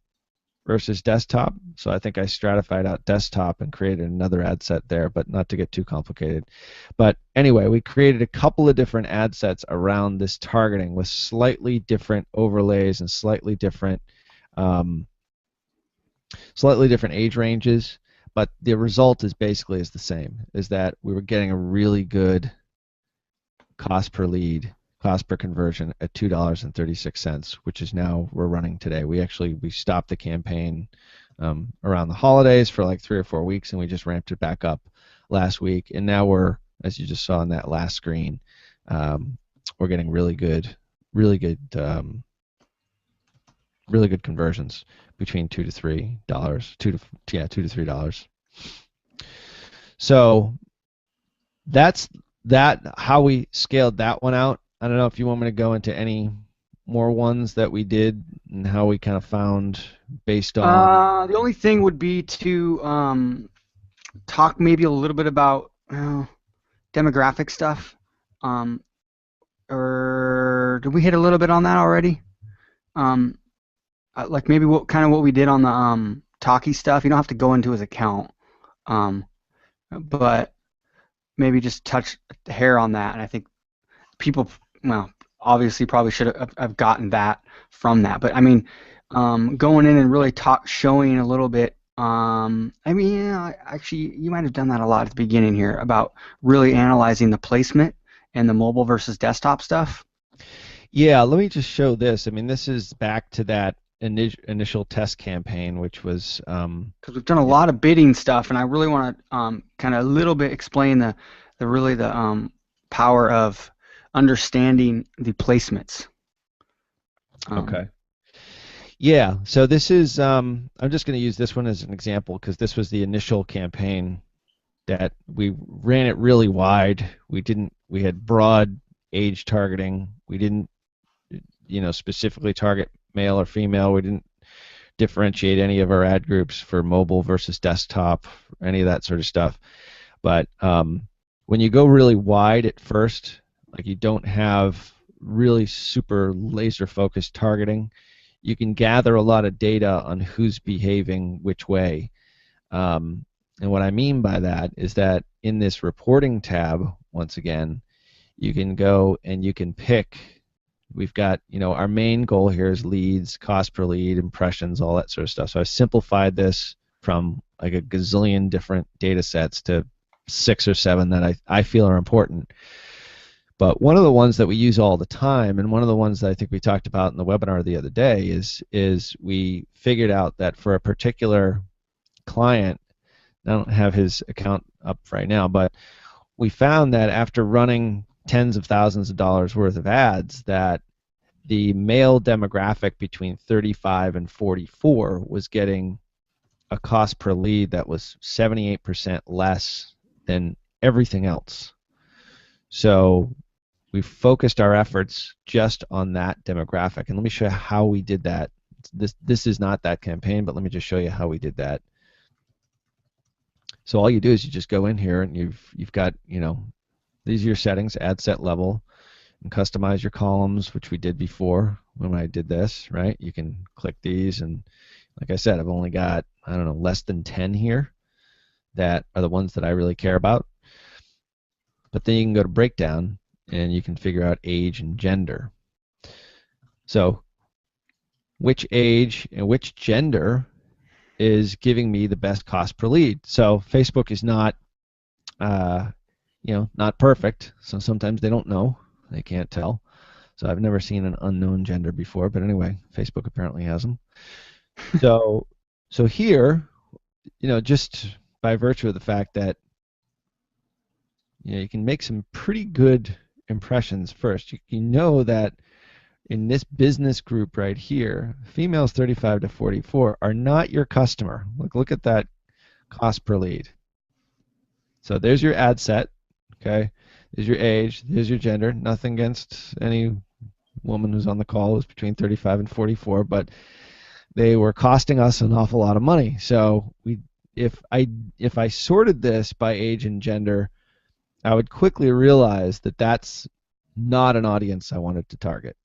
versus desktop. So I think I stratified out desktop and created another ad set there, but not to get too complicated. But anyway, we created a couple of different ad sets around this targeting with slightly different overlays and slightly different age ranges. But the result is basically the same, is that we were getting a really good cost per lead, cost per conversion at $2.36, which is now we're running today. We stopped the campaign around the holidays for like 3 or 4 weeks, and we just ramped it back up last week. And now we're, as you just saw on that last screen, we're getting really good conversions between $2 to $3, $2 to $3. So that's how we scaled that one out. I don't know if you want me to go into any more ones that we did and how we kind of found based on. The only thing would be to talk maybe a little bit about demographic stuff. Or did we hit a little bit on that already? Like maybe what we did on the Talkie stuff. You don't have to go into his account, but maybe just touch the hair on that. And I think people, well, obviously probably should have gotten that from that. But I mean, going in and really showing a little bit. I mean, yeah, actually, you might have done that a lot at the beginning here about really analyzing the placement and the mobile versus desktop stuff. Yeah, let me just show this. I mean, this is back to that initial test campaign, which was because we've done a lot of bidding stuff, and I really want to kind of a little bit explain the power of understanding the placements. Okay. Yeah. So this is I'm just going to use this one as an example because this was the initial campaign that we ran it really wide. We had broad age targeting. We didn't specifically target male or female. We didn't differentiate any of our ad groups for mobile versus desktop, any of that sort of stuff. But when you go really wide at first, like you don't have really super laser focused targeting, you can gather a lot of data on who's behaving which way. And what I mean by that is that in this reporting tab, once again, you can go and you can pick. We've got, our main goal here is leads, cost per lead, impressions, all that sort of stuff. So I've simplified this from like a gazillion different data sets to 6 or 7 that I feel are important. But one of the ones that we use all the time, and one of the ones that I think we talked about in the webinar the other day, is we figured out that for a particular client, I don't have his account up right now, but we found that after running tens of thousands of dollars worth of ads, that the male demographic between 35 and 44 was getting a cost per lead that was 78% less than everything else. So we focused our efforts just on that demographic. And let me show you how we did that. This is not that campaign, but let me just show you how we did that. So all you do is you just go in here and you've got, these are your settings, ad set level, and customize your columns, which we did before when I did this, right? You can click these, and like I said, I've only got, I don't know, less than 10 here that are the ones that I really care about. But then you can go to breakdown and you can figure out age and gender. So which age and which gender is giving me the best cost per lead? So Facebook is not, not perfect. So sometimes they don't know, they can't tell. So I've never seen an unknown gender before, but anyway, Facebook apparently has them. So here, just by virtue of the fact that you can make some pretty good impressions first. You know that in this business group right here, females 35 to 44 are not your customer. Look at that cost per lead. So there's your ad set, okay? There's your age, there's your gender. Nothing against any woman who's on the call who's between 35 and 44, but they were costing us an awful lot of money. So if I sorted this by age and gender, I would quickly realize that that's not an audience I wanted to target.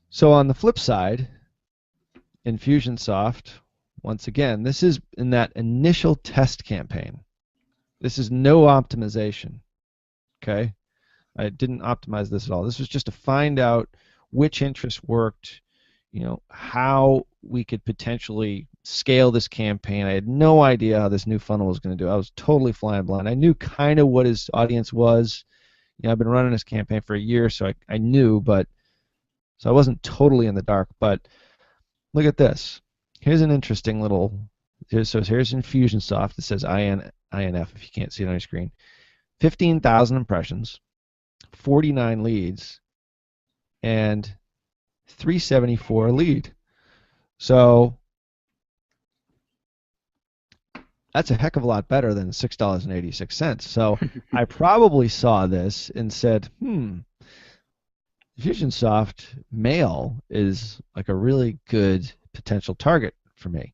So on the flip side, Infusionsoft, once again, this is in that initial test campaign. This is no optimization, okay? I didn't optimize this at all. This was just to find out which interests worked, how we could potentially scale this campaign. I had no idea how this new funnel was going to do. I was totally flying blind. I knew kind of what his audience was. I've been running this campaign for a year, so I knew, but so I wasn't totally in the dark. But look at this. Here's an interesting little. Here's Infusionsoft. It says INF if you can't see it on your screen. 15,000 impressions, 49 leads, and 374 a lead. So that's a heck of a lot better than $6.86. So I probably saw this and said, Infusionsoft male is like a really good potential target for me.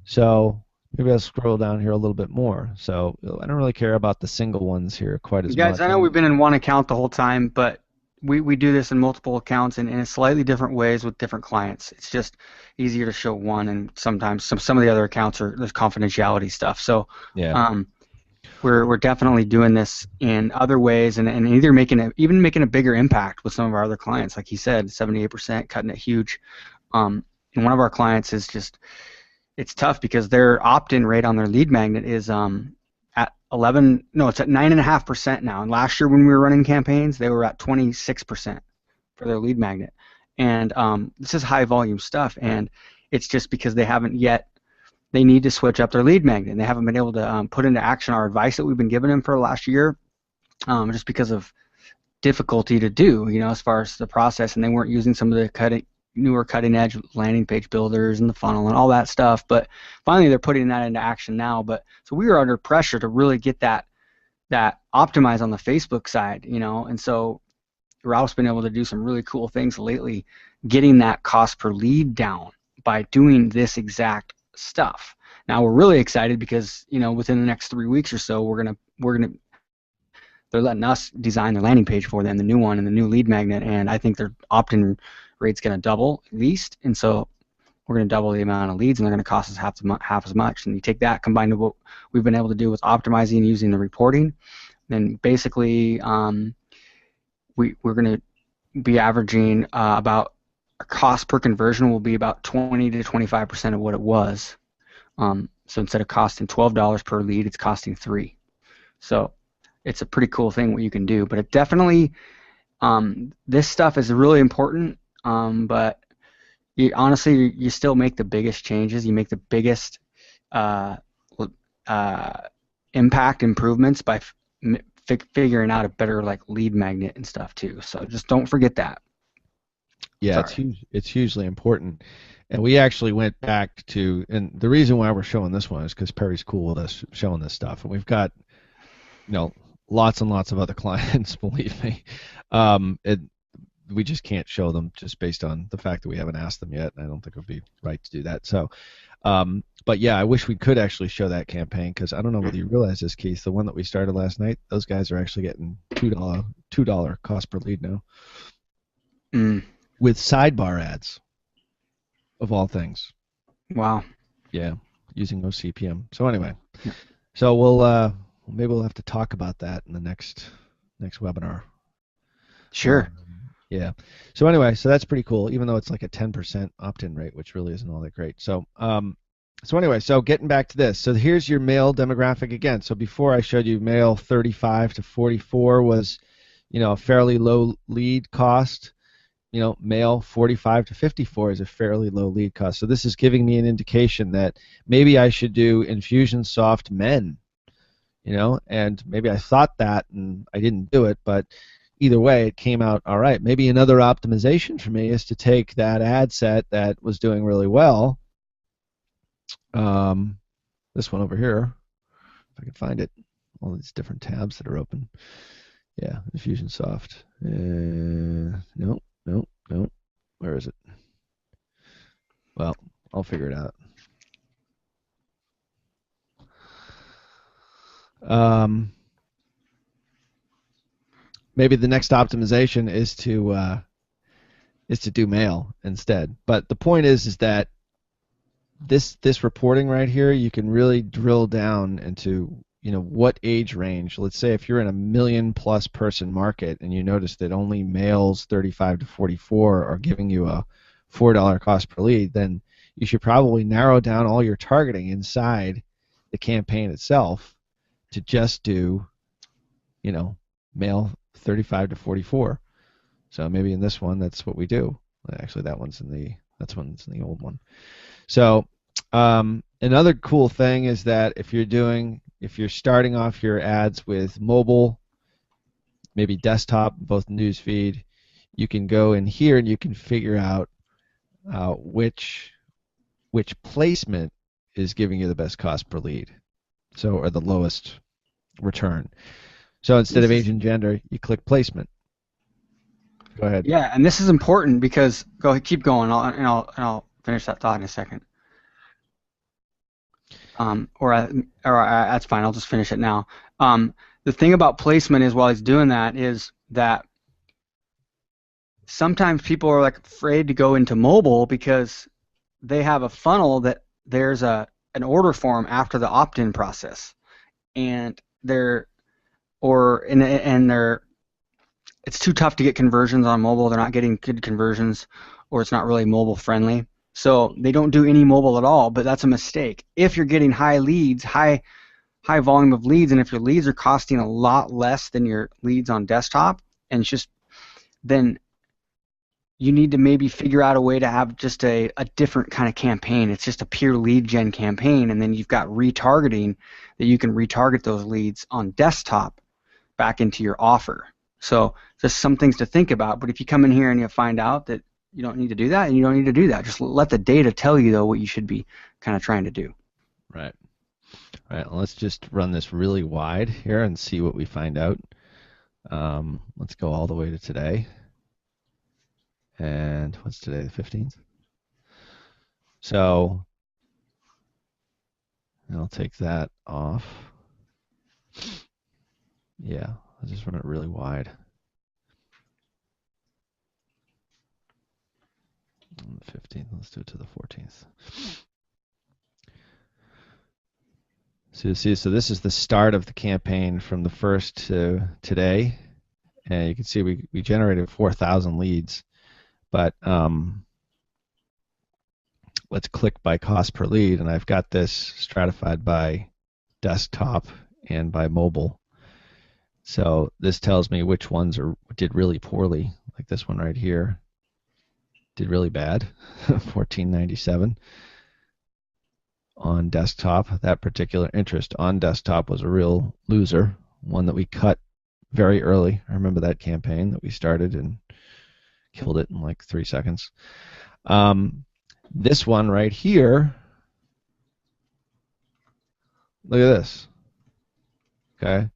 So maybe I'll scroll down here a little bit more. So I don't really care about the single ones here quite as much. Guys, I know we've been in one account the whole time, but we do this in multiple accounts and in slightly different ways with different clients. It's just easier to show one, and sometimes some of the other accounts there's confidentiality stuff. So yeah. We're definitely doing this in other ways, and either making a bigger impact with some of our other clients. Like he said, 78%, cutting it huge. And one of our clients is just, it's tough because their opt-in rate on their lead magnet is at 9.5% now. And last year when we were running campaigns, they were at 26% for their lead magnet. And this is high volume stuff, and it's just because they need to switch up their lead magnet, and they haven't been able to put into action our advice that we've been giving them for the last year, just because of difficulty to do, as far as the process, and they weren't using some of the newer cutting edge landing page builders and the funnel and all that stuff. But finally they're putting that into action now. But so we were under pressure to really get that optimized on the Facebook side, and so Ralph's been able to do some really cool things lately, getting that cost per lead down by doing this exact stuff. Now we're really excited because within the next 3 weeks or so they're letting us design their landing page for them, the new one and the new lead magnet, and I think their opt-in rate's going to double at least, and so we're going to double the amount of leads, and they're going to cost us half as much. And you take that combined with what we've been able to do with optimizing using the reporting, then basically we're going to be averaging about our cost per conversion will be about 20 to 25% of what it was. So instead of costing $12 per lead, it's costing $3. So it's a pretty cool thing what you can do. But it definitely, this stuff is really important. But honestly, you still make the biggest changes. You make the biggest impact improvements by figuring out a better like lead magnet and stuff too. So just don't forget that. Yeah, it's huge. It's hugely important. And we actually went back to, and the reason why we're showing this one is because Perry's cool with us showing this stuff, and we've got, lots and lots of other clients. Believe me, we just can't show them just based on the fact that we haven't asked them yet. I don't think it would be right to do that. So, but yeah, I wish we could actually show that campaign, because I don't know whether you realize this, Keith. The one that we started last night, those guys are actually getting $2 cost per lead now, with sidebar ads, of all things. Wow. Yeah, using those CPM. So anyway, so we'll maybe we'll have to talk about that in the next webinar. Sure. Yeah. So anyway, so that's pretty cool, even though it's like a 10% opt-in rate, which really isn't all that great. So anyway, so getting back to this. So here's your male demographic again. So before I showed you male 35 to 44 was, a fairly low lead cost. Male 45 to 54 is a fairly low lead cost. So this is giving me an indication that maybe I should do Infusionsoft men, and maybe I thought that and I didn't do it, but either way, it came out all right. Maybe another optimization for me is to take that ad set that was doing really well, this one over here, if I can find it, all these different tabs that are open. Yeah, Infusionsoft. No. Where is it? Well, I'll figure it out. Maybe the next optimization is to do mail instead. But the point is that this reporting right here, you can really drill down into what age range. Let's say if you're in a 1 million+ person market and you notice that only males 35 to 44 are giving you a $4 cost per lead, then you should probably narrow down all your targeting inside the campaign itself to just do male 35 to 44. So maybe in this one, that's what we do. Actually, that's one's in the old one. So another cool thing is that if you're starting off your ads with mobile, maybe desktop, both newsfeed, you can go in here and you can figure out which placement is giving you the best cost per lead, or the lowest return. So instead of age and gender, you click placement. Go ahead. Yeah, and this is important because keep going, and I'll finish that thought in a second. Or that's fine. I'll just finish it now. The thing about placement is, while he's doing that, is that sometimes people are like afraid to go into mobile because they have a funnel that there's an order form after the opt-in process, and it's too tough to get conversions on mobile. They're not getting good conversions, or it's not really mobile friendly. So they don't do any mobile at all, but that's a mistake. If you're getting high leads, high volume of leads, and if your leads are costing a lot less than your leads on desktop, then you need to maybe figure out a way to have just a different kind of campaign. It's just a pure lead gen campaign, and then you've got retargeting that you can retarget those leads on desktop back into your offer. So just some things to think about. But if you come in here and you find out that you don't need to do that, and you don't need to do that. Just let the data tell you, though, what you should be kind of trying to do. Right. All right. Well, let's just run this really wide here and see what we find out. Let's go all the way to today. And what's today, the 15th? So I'll take that off. Yeah, I'll just run it really wide. On the 15th, let's do it to the 14th. So you see, so this is the start of the campaign from the 1st to today, and you can see we generated 4,000 leads, but let's click by cost per lead, and I've got this stratified by desktop and by mobile. So this tells me which ones did really poorly, like this one right here did really bad, 1497 on desktop. That particular interest on desktop was a real loser, one that we cut very early. I remember that campaign that we started and killed it in like 3 seconds. This one right here, look at this. Okay,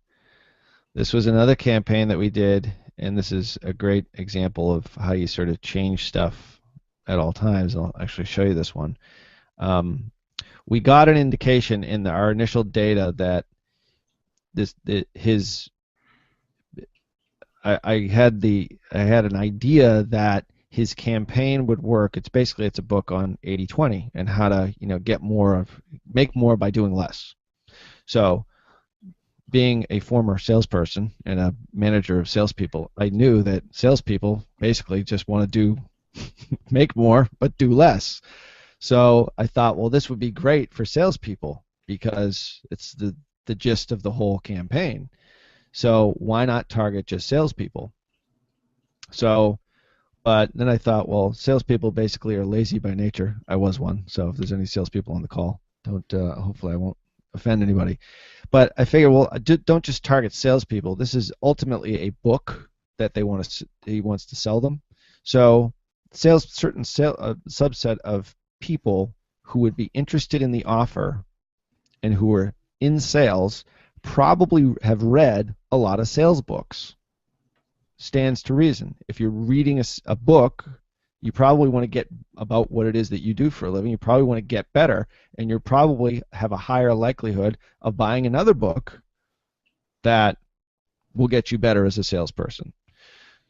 this was another campaign that we did, and this is a great example of how you sort of change stuff at all times. I'll actually show you this one. We got an indication in our initial data that I had an idea that his campaign would work. It's a book on 80-20 and how to make more by doing less. So, being a former salesperson and a manager of salespeople, I knew that salespeople basically just want to make more but do less. So I thought, well, this would be great for salespeople because it's the gist of the whole campaign. So why not target just salespeople? But then I thought, well, salespeople basically are lazy by nature. I was one, so if there's any salespeople on the call, hopefully I won't offend anybody. But I figured, well, don't just target salespeople. This is ultimately a book that he wants to sell them. So subset of people who would be interested in the offer and who are in sales probably have read a lot of sales books. Stands to reason. If you're reading a book, you probably want to get about what it is that you do for a living. You probably want to get better, and you probably have a higher likelihood of buying another book that will get you better as a salesperson.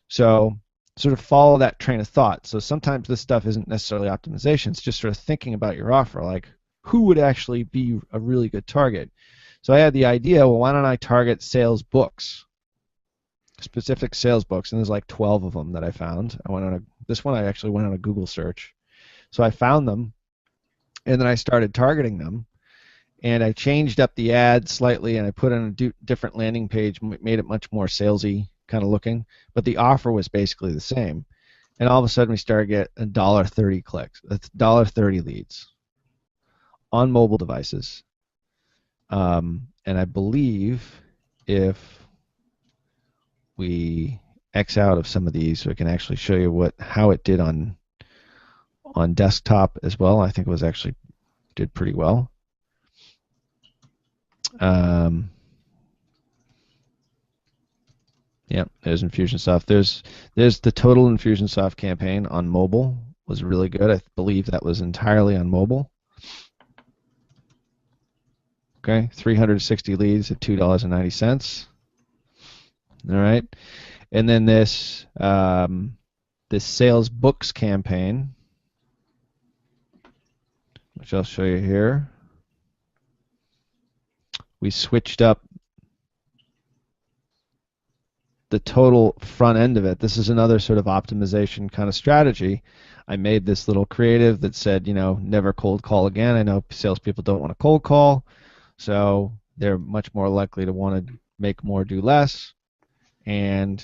So sort of follow that train of thought. So sometimes this stuff isn't necessarily optimization. It's just sort of thinking about your offer, like who would actually be a really good target. So I had the idea, well, why don't I target sales books, specific sales books, and there's like 12 of them that I found. This one I actually went on a Google search. So I found them, and then I started targeting them, and I changed up the ad slightly, and I put in a different landing page, made it much more salesy kind of looking, but the offer was basically the same. And all of a sudden we started getting $1.30 clicks. That's $1.30 leads on mobile devices. And I believe if we X out of some of these, so I can actually show you how it did on desktop as well. I think it was actually did pretty well. Yeah, there's Infusionsoft. There's the total Infusionsoft campaign on mobile was really good. I believe that was entirely on mobile. Okay, 360 leads at $2.90. All right, and then this sales books campaign, which I'll show you here. We switched up the total front end of it. This is another sort of optimization kind of strategy. I made this little creative that said, never cold call again. I know salespeople don't want to cold call, so they're much more likely to want to make more, do less. And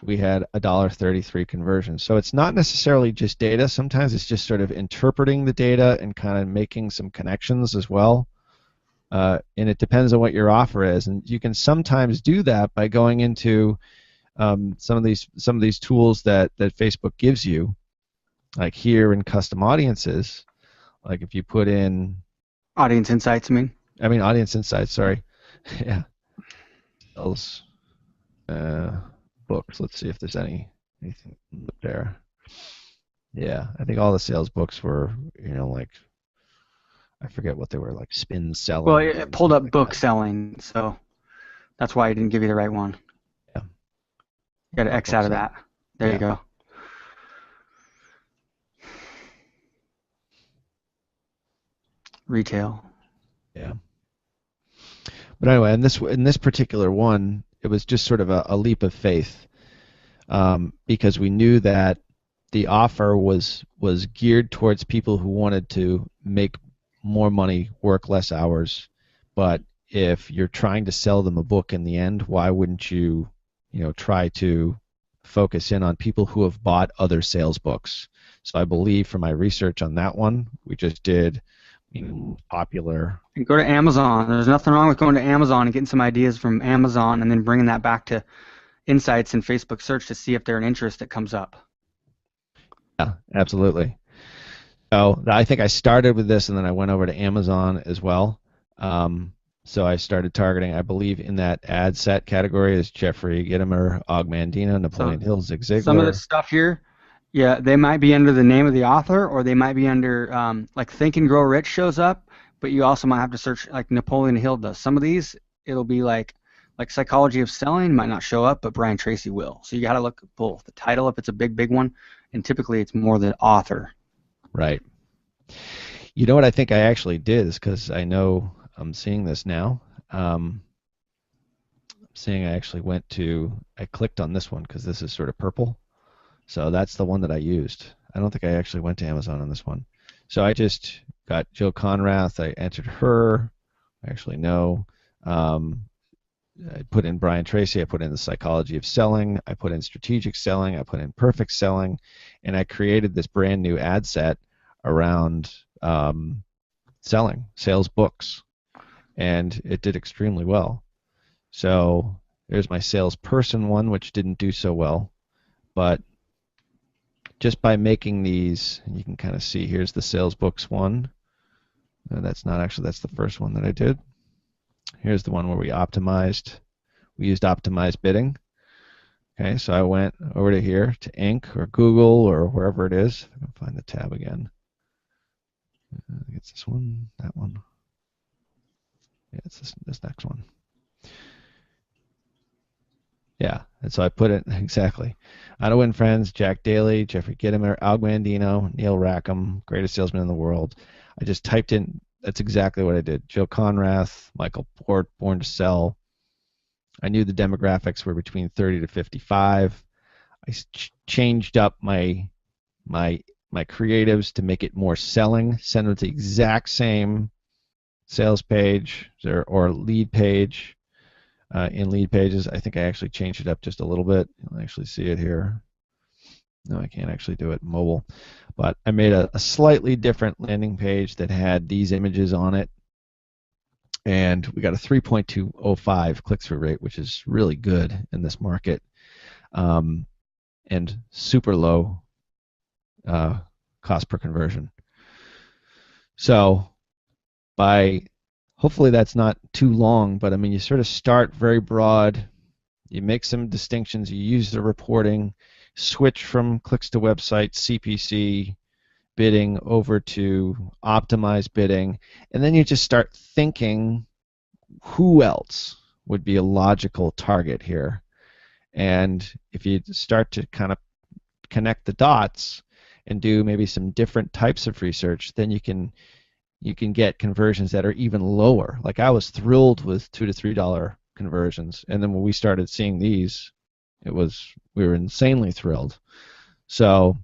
we had $1.33 conversion. So it's not necessarily just data. Sometimes it's just sort of interpreting the data and kind of making some connections as well. And it depends on what your offer is. And you can sometimes do that by going into some of these tools that Facebook gives you, like here in custom audiences. Like if you put in audience insights, audience insights. Sorry, yeah. Those books. Let's see if there's anything there. Yeah, I think all the sales books were, like I forget what they were, like spin selling. Well, it pulled up book selling, so that's why I didn't give you the right one. Yeah. You got to X out of that. There you go. retail. Yeah. But anyway, in this particular one, it was just sort of a leap of faith, because we knew that the offer was geared towards people who wanted to make more money, work less hours. But if you're trying to sell them a book in the end, why wouldn't you, try to focus in on people who have bought other sales books? So I believe from my research on that one, we just did, popular. And go to Amazon. There's nothing wrong with going to Amazon and getting some ideas from Amazon and then bringing that back to Insights and Facebook search to see if they're an interest that comes up. Yeah, absolutely. So I think I started with this, and then I went over to Amazon as well. So I started targeting, I believe, in that ad set category is Jeffrey Gitomer, Og Mandino, Napoleon Hill, Zig Ziglar. Some of this stuff here, yeah, they might be under the name of the author, or they might be under, like Think and Grow Rich shows up, but you also might have to search like Napoleon Hill does. Some of these, it'll be like Psychology of Selling might not show up, but Brian Tracy will. So you got to look at both. The title, if it's a big one, and typically it's more the author. Right. You know what I think I actually did is because I know I'm seeing this now. Seeing I actually I clicked on this one because this is sort of purple. So that's the one that I used. I don't think I actually went to Amazon on this one. So I just got Jill Conrath. I entered her. Actually, no. I put in Brian Tracy. I put in the Psychology of Selling. I put in Strategic Selling. I put in Perfect Selling. And I created this brand new ad set around selling, sales books. And it did extremely well. So there's my salesperson one, which didn't do so well. But just by making these, you can kind of see here's the sales books one. That's not actually, that's the first one that I did. Here's the one where we used optimized bidding. Okay, so I went over to here to Inc. or Google or wherever it is. If I can find the tab again. I think it's this one, that one. Yeah, it's this next one. Yeah, and so I put it exactly. How to Win Friends, Jack Daly, Jeffrey Gitomer, Og Mandino, Neil Rackham, greatest salesman in the world. I just typed in, that's exactly what I did. Jill Conrath, Michael Port, Born to Sell. I knew the demographics were between 30 to 55. I changed up my creatives to make it more selling, send them to the exact same sales page or lead page. In lead pages, I think I actually changed it up just a little bit. You'll actually see it here. No, I can't actually do it mobile. But I made a slightly different landing page that had these images on it. And we got a 3.205 click-through rate, which is really good in this market. And super low cost per conversion. So hopefully that's not too long, but I mean, you sort of start very broad, you make some distinctions, you use the reporting, switch from clicks to websites, CPC bidding over to optimized bidding, and then you just start thinking who else would be a logical target here. And if you start to kind of connect the dots and do maybe some different types of research, then you can get conversions that are even lower. Like I was thrilled with $2 to $3 conversions, and then when we started seeing these, we were insanely thrilled. So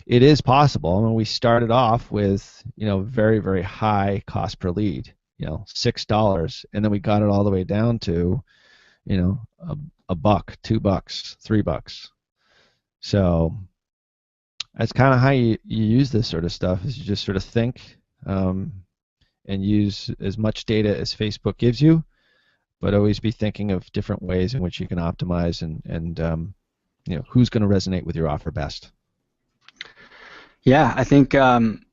it is possible. I mean, we started off with very, very high cost per lead, $6, and then we got it all the way down to a buck, $2, $3. So that's kind of how you use this sort of stuff. Is you just sort of think. And use as much data as Facebook gives you, but always be thinking of different ways in which you can optimize and who's going to resonate with your offer best. Yeah, I think we're an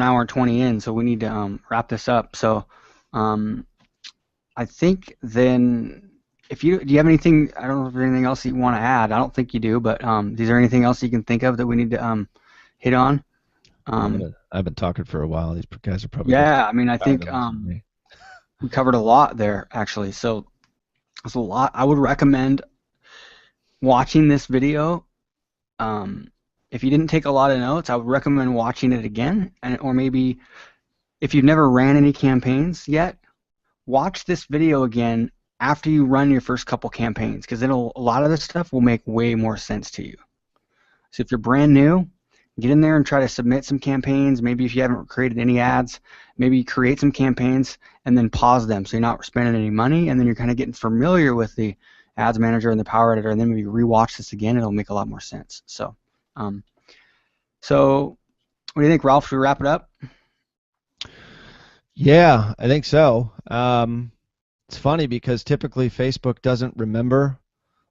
hour and 20 in, so we need to wrap this up. So I think then do you have anything? I don't know if there's anything else you want to add. I don't think you do, but is there anything else you can think of that we need to hit on? I've been talking for a while. These guys are probably. Yeah, I mean, I think we covered a lot there, actually. So there's a lot. I would recommend watching this video. If you didn't take a lot of notes, I would recommend watching it again, or maybe if you've never ran any campaigns yet, watch this video again after you run your first couple campaigns, because a lot of this stuff will make way more sense to you. So if you're brand new, get in there and try to submit some campaigns. Maybe if you haven't created any ads, maybe create some campaigns and then pause them so you're not spending any money, and then you're kind of getting familiar with the ads manager and the power editor, and then maybe rewatch this again. It'll make a lot more sense. So what do you think, Ralph? Should we wrap it up? Yeah, I think so. It's funny because typically Facebook doesn't remember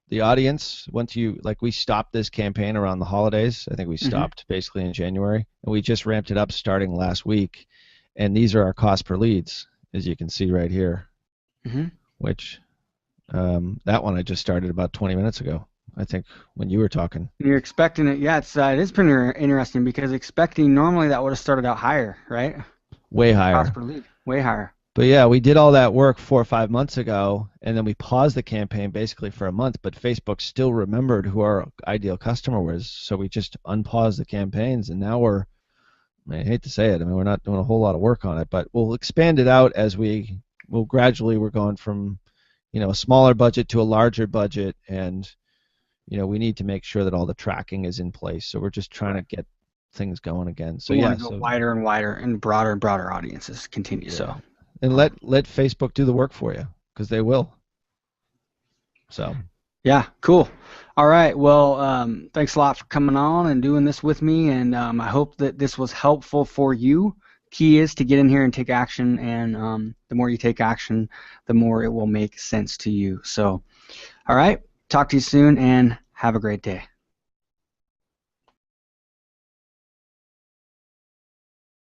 the audience once we stopped this campaign around the holidays. I think we stopped basically in January, and we just ramped it up starting last week. And these are our cost per leads, as you can see right here, which that one I just started about 20 minutes ago, I think, when you were talking. You're expecting it. Yeah, it is pretty interesting because expecting normally that would have started out higher, right? Way higher. Cost per lead, way higher. But yeah, we did all that work 4 or 5 months ago, and then we paused the campaign basically for a month, but Facebook still remembered who our ideal customer was, so we just unpaused the campaigns, and now I hate to say it, we're not doing a whole lot of work on it, but we'll expand it out as we're going from, a smaller budget to a larger budget, and, we need to make sure that all the tracking is in place, so we're just trying to get things going again. So we want to go wider and wider and broader audiences continue. Yeah. So. And let Facebook do the work for you, because they will. So. Yeah, cool. All right. Well, thanks a lot for coming on and doing this with me, and I hope that this was helpful for you. Key is to get in here and take action, and the more you take action, the more it will make sense to you. So, all right. Talk to you soon, and have a great day.